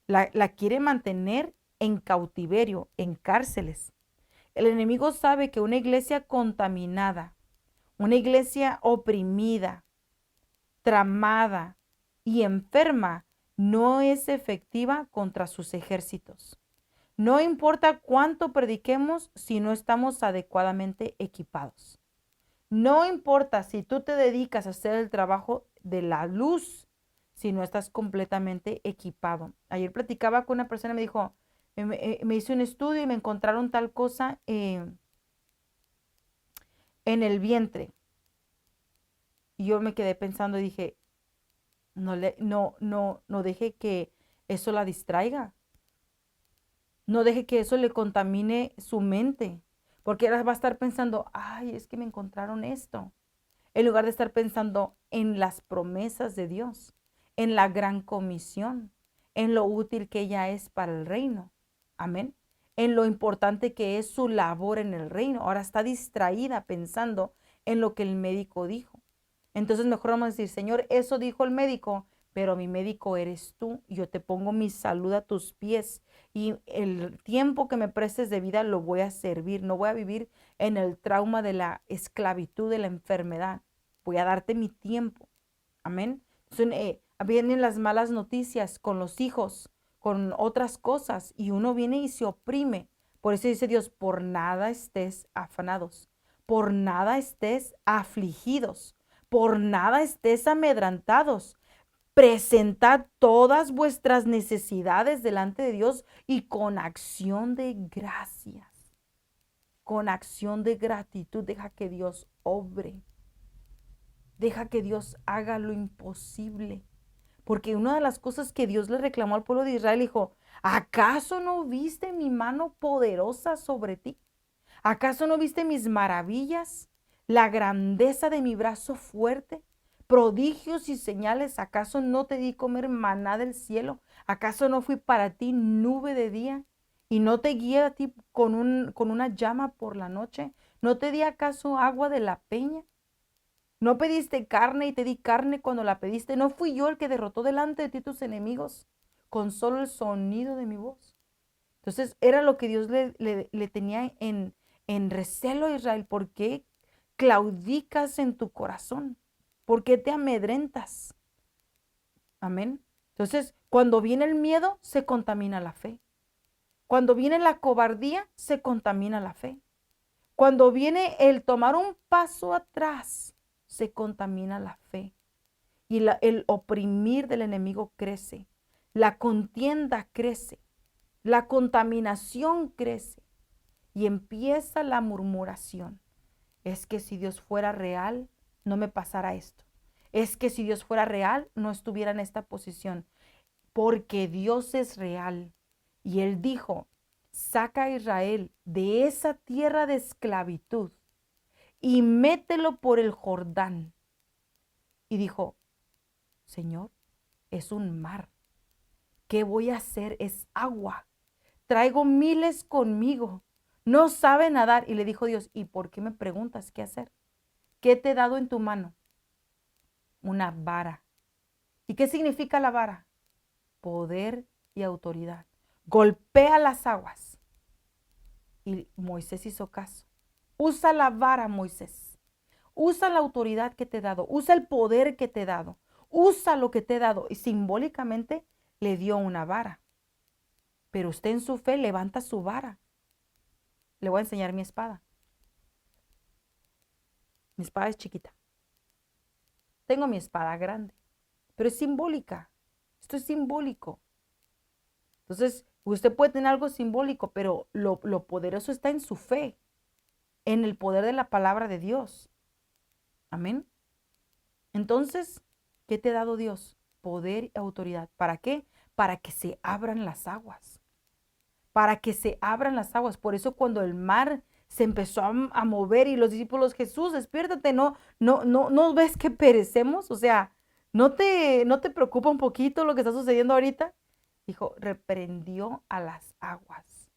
La quiere mantener en cautiverio, en cárceles. El enemigo sabe que una iglesia contaminada, una iglesia oprimida, tramada y enferma no es efectiva contra sus ejércitos. No importa cuánto prediquemos si no estamos adecuadamente equipados. No importa si tú te dedicas a hacer el trabajo de la luz si no estás completamente equipado. Ayer platicaba con una persona y me dijo, me hice un estudio y me encontraron tal cosa en el vientre. Y yo me quedé pensando y dije, no deje que eso la distraiga. No deje que eso le contamine su mente. Porque ahora va a estar pensando, ay, es que me encontraron esto. En lugar de estar pensando en las promesas de Dios, en la gran comisión, en lo útil que ella es para el reino. Amén. En lo importante que es su labor en el reino. Ahora está distraída pensando en lo que el médico dijo. Entonces mejor vamos a decir, Señor, eso dijo el médico, pero mi médico eres tú. Yo te pongo mi salud a tus pies y el tiempo que me prestes de vida lo voy a servir. No voy a vivir en el trauma de la esclavitud, de la enfermedad. Voy a darte mi tiempo. Amén. Vienen las malas noticias con los hijos, con otras cosas, y uno viene y se oprime. Por eso dice Dios, por nada estés afanados, por nada estés afligidos, por nada estés amedrantados. Presentad todas vuestras necesidades delante de Dios y con acción de gracias, con acción de gratitud, deja que Dios obre. Deja que Dios haga lo imposible. Porque una de las cosas que Dios le reclamó al pueblo de Israel, dijo, ¿acaso no viste mi mano poderosa sobre ti? ¿Acaso no viste mis maravillas? La grandeza de mi brazo fuerte, prodigios y señales. ¿Acaso no te di comer maná del cielo? ¿Acaso no fui para ti nube de día? ¿Y no te guié a ti con una llama por la noche? ¿No te di acaso agua de la peña? ¿No pediste carne y te di carne cuando la pediste? ¿No fui yo el que derrotó delante de ti tus enemigos con solo el sonido de mi voz? Entonces era lo que Dios le tenía en recelo a Israel. ¿Por qué claudicas en tu corazón? ¿Por qué te amedrentas? Amén. Entonces, cuando viene el miedo, se contamina la fe. Cuando viene la cobardía, se contamina la fe. Cuando viene el tomar un paso atrás, se contamina la fe. Y el oprimir del enemigo crece. La contienda crece. La contaminación crece. Y empieza la murmuración. Es que si Dios fuera real, no me pasara esto. Es que si Dios fuera real, no estuviera en esta posición. Porque Dios es real. Y Él dijo, saca a Israel de esa tierra de esclavitud y mételo por el Jordán. Y dijo, Señor, es un mar. ¿Qué voy a hacer? Es agua. Traigo miles conmigo. No sabe nadar. Y le dijo Dios, ¿y por qué me preguntas qué hacer? ¿Qué te he dado en tu mano? Una vara. ¿Y qué significa la vara? Poder y autoridad. Golpea las aguas. Y Moisés hizo caso. Usa la vara, Moisés. Usa la autoridad que te he dado. Usa el poder que te he dado. Usa lo que te he dado. Y simbólicamente le dio una vara. Pero usted en su fe levanta su vara. Le voy a enseñar mi espada. Mi espada es chiquita. Tengo mi espada grande. Pero es simbólica. Esto es simbólico. Entonces, usted puede tener algo simbólico, pero lo poderoso está en su fe, en el poder de la palabra de Dios. Amén. Entonces, ¿qué te ha dado Dios? Poder y autoridad. ¿Para qué? Para que se abran las aguas. Para que se abran las aguas. Por eso cuando el mar se empezó a mover y los discípulos, Jesús, despiértate, no ves que perecemos. O sea, ¿no te preocupa un poquito lo que está sucediendo ahorita? Dijo, reprendió a las aguas,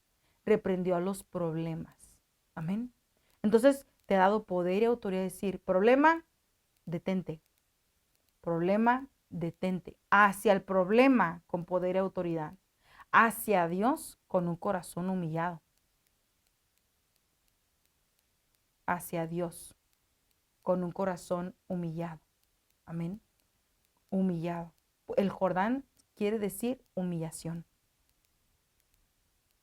reprendió a los problemas. Amén. Entonces, te ha dado poder y autoridad de decir, problema, detente. Problema, detente. Hacia el problema con poder y autoridad. Hacia Dios con un corazón humillado. Hacia Dios con un corazón humillado. Amén. Humillado. El Jordán quiere decir humillación.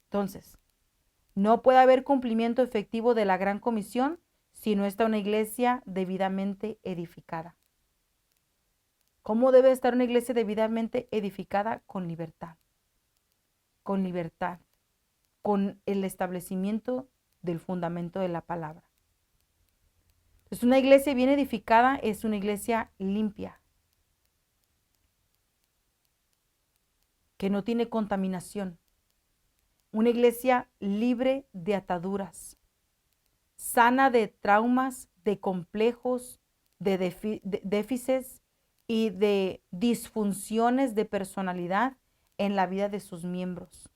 Entonces, no puede haber cumplimiento efectivo de la gran comisión si no está una iglesia debidamente edificada. ¿Cómo debe estar una iglesia debidamente edificada? Con libertad. Con libertad. Con el establecimiento del fundamento de la palabra. Entonces, una iglesia bien edificada es una iglesia limpia, que no tiene contaminación. Una iglesia libre de ataduras, sana de traumas, de complejos, de déficits y de disfunciones de personalidad en la vida de sus miembros.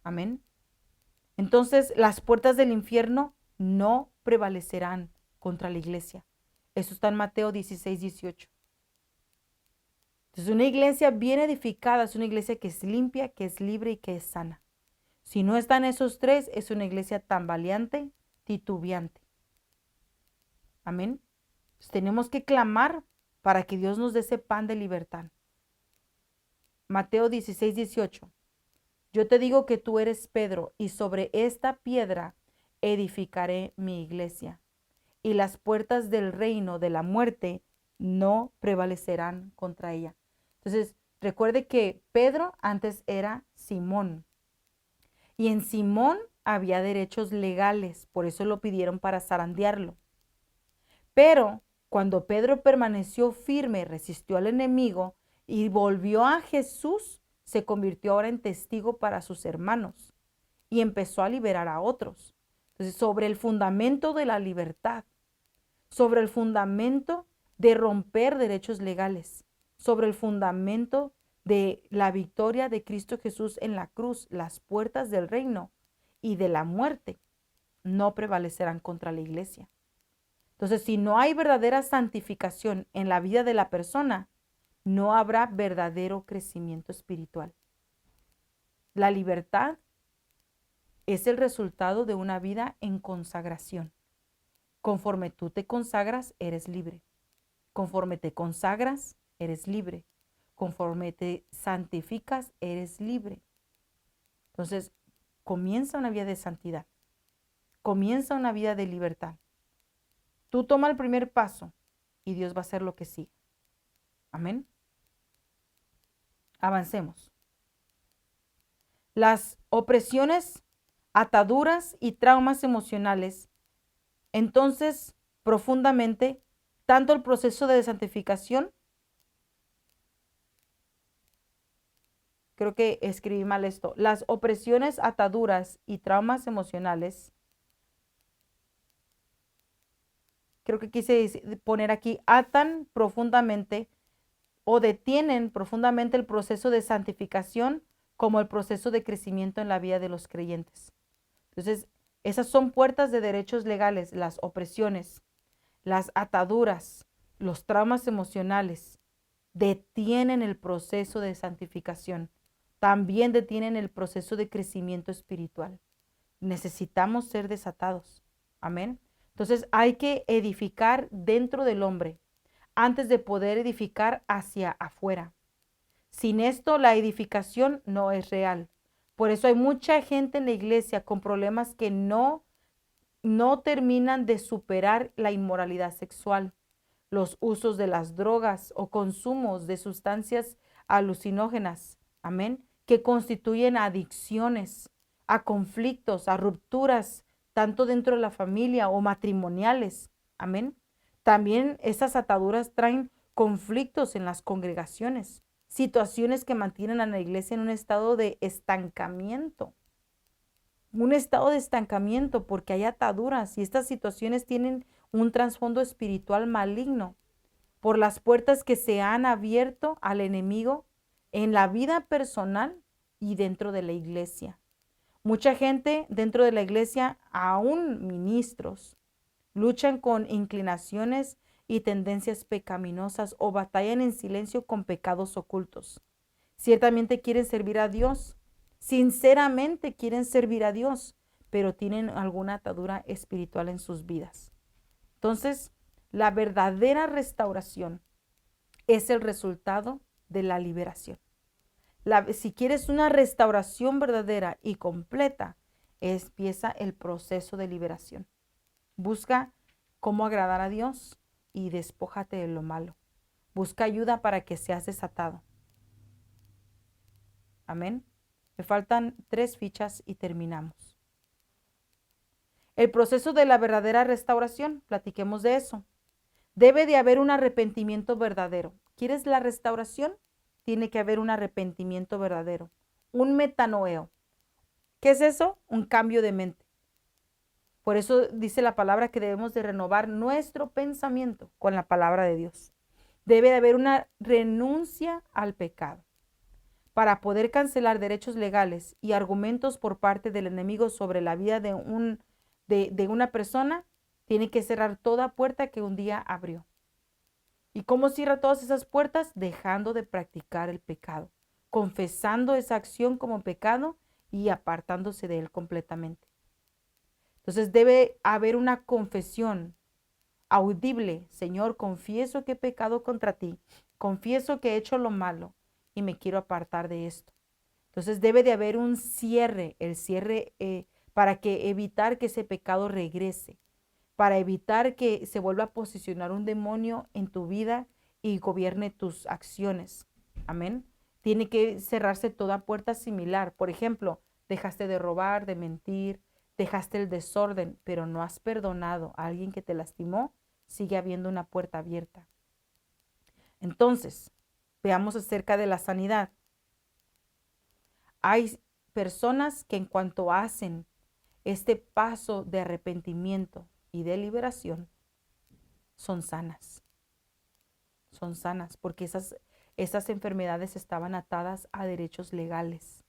Amén. Entonces, las puertas del infierno no prevalecerán contra la iglesia. Eso está en Mateo 16, 18. Entonces, una iglesia bien edificada es una iglesia que es limpia, que es libre y que es sana. Si no están esos tres, es una iglesia tambaleante, titubeante. Amén. Entonces, tenemos que clamar para que Dios nos dé ese pan de libertad. Mateo 16, 18. Yo te digo que tú eres Pedro, y sobre esta piedra edificaré mi iglesia, y las puertas del reino de la muerte no prevalecerán contra ella. Entonces, recuerde que Pedro antes era Simón, y en Simón había derechos legales, por eso lo pidieron para zarandearlo. Pero cuando Pedro permaneció firme, resistió al enemigo y volvió a Jesús, se convirtió ahora en testigo para sus hermanos y empezó a liberar a otros. Entonces, sobre el fundamento de la libertad, sobre el fundamento de romper derechos legales, sobre el fundamento de la victoria de Cristo Jesús en la cruz, las puertas del reino y de la muerte no prevalecerán contra la iglesia. Entonces, si no hay verdadera santificación en la vida de la persona, no habrá verdadero crecimiento espiritual. La libertad es el resultado de una vida en consagración. Conforme tú te consagras, eres libre. Conforme te consagras, eres libre. Conforme te santificas, eres libre. Entonces, comienza una vida de santidad. Comienza una vida de libertad. Tú toma el primer paso y Dios va a hacer lo que sigue. Amén. Avancemos. Las opresiones, ataduras y traumas emocionales, entonces, profundamente, tanto el proceso de santificación, creo que escribí mal esto, las opresiones, ataduras y traumas emocionales, creo que quise poner aquí, atan profundamente o detienen profundamente el proceso de santificación como el proceso de crecimiento en la vida de los creyentes. Entonces, esas son puertas de derechos legales, las opresiones, las ataduras, los traumas emocionales, detienen el proceso de santificación. También detienen el proceso de crecimiento espiritual. Necesitamos ser desatados. Amén. Entonces hay que edificar dentro del hombre antes de poder edificar hacia afuera. Sin esto, la edificación no es real. Por eso hay mucha gente en la iglesia con problemas que no terminan de superar la inmoralidad sexual, los usos de las drogas o consumos de sustancias alucinógenas, amén, que constituyen adicciones, a conflictos, a rupturas, tanto dentro de la familia o matrimoniales, amén. También esas ataduras traen conflictos en las congregaciones, situaciones que mantienen a la iglesia en un estado de estancamiento porque hay ataduras y estas situaciones tienen un trasfondo espiritual maligno por las puertas que se han abierto al enemigo en la vida personal y dentro de la iglesia. Mucha gente dentro de la iglesia, aún ministros, luchan con inclinaciones y tendencias pecaminosas o batallan en silencio con pecados ocultos. Ciertamente quieren servir a Dios, sinceramente quieren servir a Dios, pero tienen alguna atadura espiritual en sus vidas. Entonces, la verdadera restauración es el resultado de la liberación. Si quieres una restauración verdadera y completa, empieza el proceso de liberación. Busca cómo agradar a Dios y despójate de lo malo. Busca ayuda para que seas desatado. Amén. Me faltan 3 fichas y terminamos. El proceso de la verdadera restauración, platiquemos de eso. Debe de haber un arrepentimiento verdadero. ¿Quieres la restauración? Tiene que haber un arrepentimiento verdadero, un metanoeo. ¿Qué es eso? Un cambio de mente. Por eso dice la palabra que debemos de renovar nuestro pensamiento con la palabra de Dios. Debe de haber una renuncia al pecado. Para poder cancelar derechos legales y argumentos por parte del enemigo sobre la vida de una persona, tiene que cerrar toda puerta que un día abrió. ¿Y cómo cierra todas esas puertas? Dejando de practicar el pecado, confesando esa acción como pecado y apartándose de él completamente. Entonces debe haber una confesión audible. Señor, confieso que he pecado contra ti, confieso que he hecho lo malo y me quiero apartar de esto. Entonces debe de haber un cierre, el cierre para evitar que ese pecado regrese, para evitar que se vuelva a posicionar un demonio en tu vida y gobierne tus acciones. Amén. Tiene que cerrarse toda puerta similar. Por ejemplo, dejaste de robar, de mentir, dejaste el desorden, pero no has perdonado a alguien que te lastimó, sigue habiendo una puerta abierta. Entonces, veamos acerca de la sanidad. Hay personas que en cuanto hacen este paso de arrepentimiento y de liberación, son sanas. Son sanas porque esas enfermedades estaban atadas a derechos legales.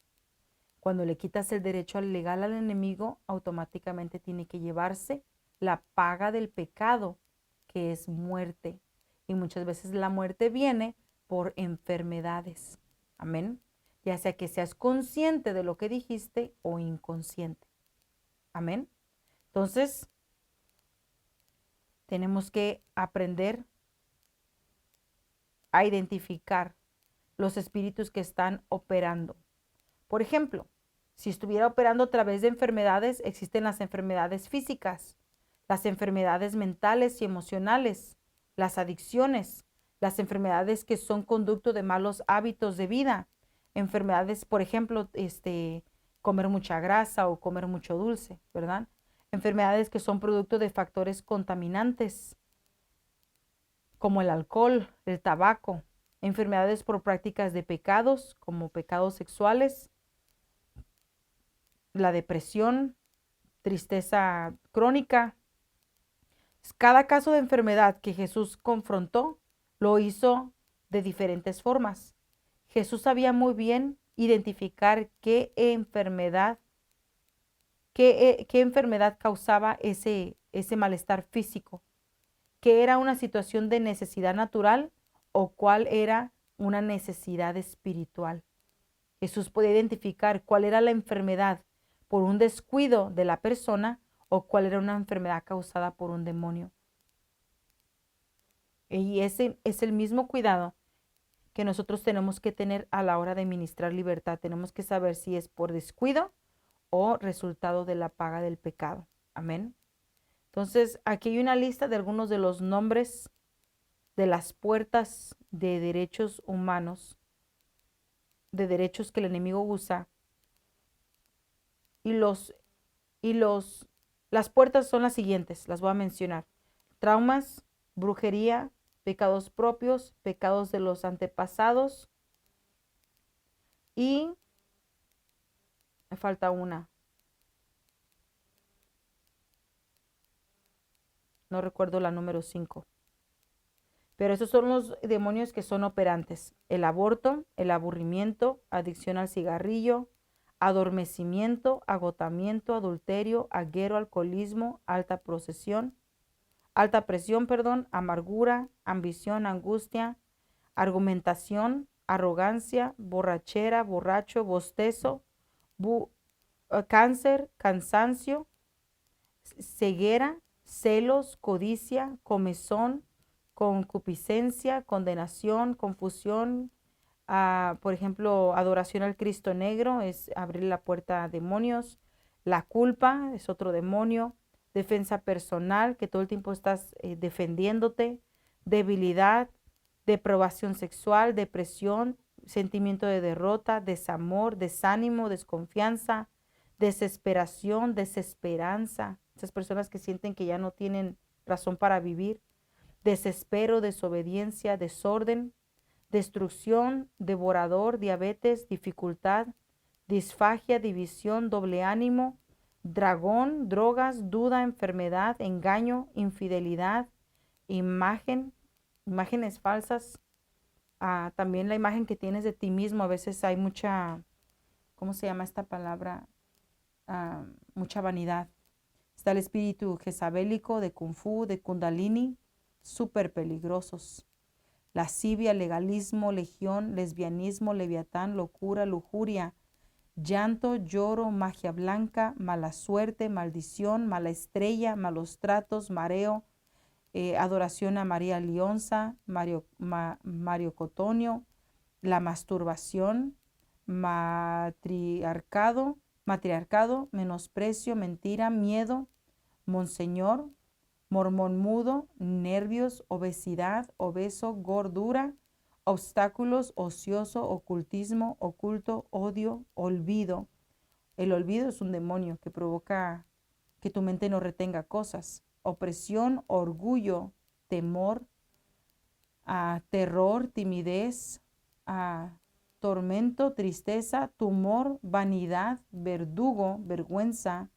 Cuando le quitas el derecho legal al enemigo, automáticamente tiene que llevarse la paga del pecado, que es muerte. Y muchas veces la muerte viene por enfermedades. Amén. Ya sea que seas consciente de lo que dijiste o inconsciente. Amén. Entonces, tenemos que aprender a identificar los espíritus que están operando. Por ejemplo, Si estuviera operando a través de enfermedades, existen las enfermedades físicas, las enfermedades mentales y emocionales, las adicciones, las enfermedades que son conducto de malos hábitos de vida, enfermedades, por ejemplo, comer mucha grasa o comer mucho dulce, ¿verdad? Enfermedades que son producto de factores contaminantes, como el alcohol, el tabaco, enfermedades por prácticas de pecados, como pecados sexuales, la depresión, tristeza crónica. Cada caso de enfermedad que Jesús confrontó lo hizo de diferentes formas. Jesús sabía muy bien identificar qué enfermedad causaba ese malestar físico, qué era una situación de necesidad natural o cuál era una necesidad espiritual. Jesús podía identificar cuál era la enfermedad por un descuido de la persona o cuál era una enfermedad causada por un demonio. Y ese es el mismo cuidado que nosotros tenemos que tener a la hora de ministrar libertad. Tenemos que saber si es por descuido o resultado de la paga del pecado. Amén. Entonces, aquí hay una lista de algunos de los nombres de las puertas de derechos humanos, de derechos que el enemigo usa. Las puertas son las siguientes, las voy a mencionar. Traumas, brujería, pecados propios, pecados de los antepasados y me falta una. No recuerdo la número 5. Pero esos son los demonios que son operantes. El aborto, el aburrimiento, adicción al cigarrillo, adormecimiento, agotamiento, adulterio, aguero, alcoholismo, alta presión, amargura, ambición, angustia, argumentación, arrogancia, borrachera, borracho, bostezo, cáncer, cansancio, ceguera, celos, codicia, comezón, concupiscencia, condenación, confusión. Por ejemplo, adoración al Cristo negro es abrir la puerta a demonios. La culpa es otro demonio. Defensa personal, que todo el tiempo estás defendiéndote. Debilidad, depravación sexual, depresión, sentimiento de derrota, desamor, desánimo, desconfianza, desesperación, desesperanza. Esas personas que sienten que ya no tienen razón para vivir. Desespero, desobediencia, desorden, destrucción, devorador, diabetes, dificultad, disfagia, división, doble ánimo, dragón, drogas, duda, enfermedad, engaño, infidelidad, imágenes falsas. También la imagen que tienes de ti mismo. A veces hay mucha, ¿cómo se llama esta palabra? Mucha vanidad. Está el espíritu jezabélico de Kung Fu, de Kundalini, súper peligrosos. Lascivia, legalismo, legión, lesbianismo, leviatán, locura, lujuria, llanto, lloro, magia blanca, mala suerte, maldición, mala estrella, malos tratos, mareo, adoración a María Lionza, Mario Cotonio, la masturbación, matriarcado, menosprecio, mentira, miedo, monseñor, mormón mudo, nervios, obesidad, obeso, gordura, obstáculos, ocioso, ocultismo, oculto, odio, olvido. El olvido es un demonio que provoca que tu mente no retenga cosas. Opresión, orgullo, temor, terror, timidez, tormento, tristeza, tumor, vanidad, verdugo, vergüenza.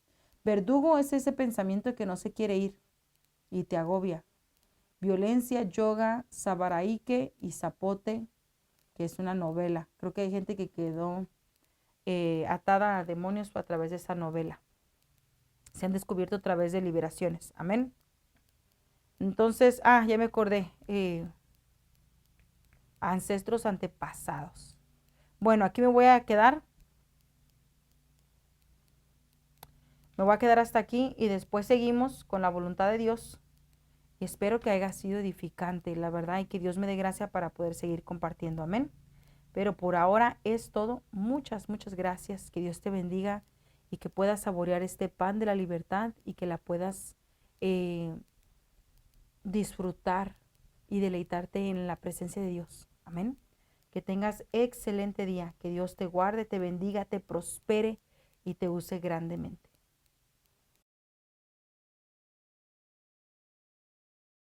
Verdugo es ese pensamiento que no se quiere ir y te agobia. Violencia, yoga, sabaraike y zapote, que es una novela. Creo que hay gente que quedó atada a demonios a través de esa novela. Se han descubierto a través de liberaciones. Amén. Entonces, ya me acordé. Ancestros antepasados. Bueno, aquí me voy a quedar. Me voy a quedar hasta aquí y después seguimos con la voluntad de Dios. Y espero que haya sido edificante, la verdad, y que Dios me dé gracia para poder seguir compartiendo. Amén. Pero por ahora es todo. Muchas, muchas gracias. Que Dios te bendiga y que puedas saborear este pan de la libertad y que la puedas disfrutar y deleitarte en la presencia de Dios. Amén. Que tengas excelente día. Que Dios te guarde, te bendiga, te prospere y te use grandemente.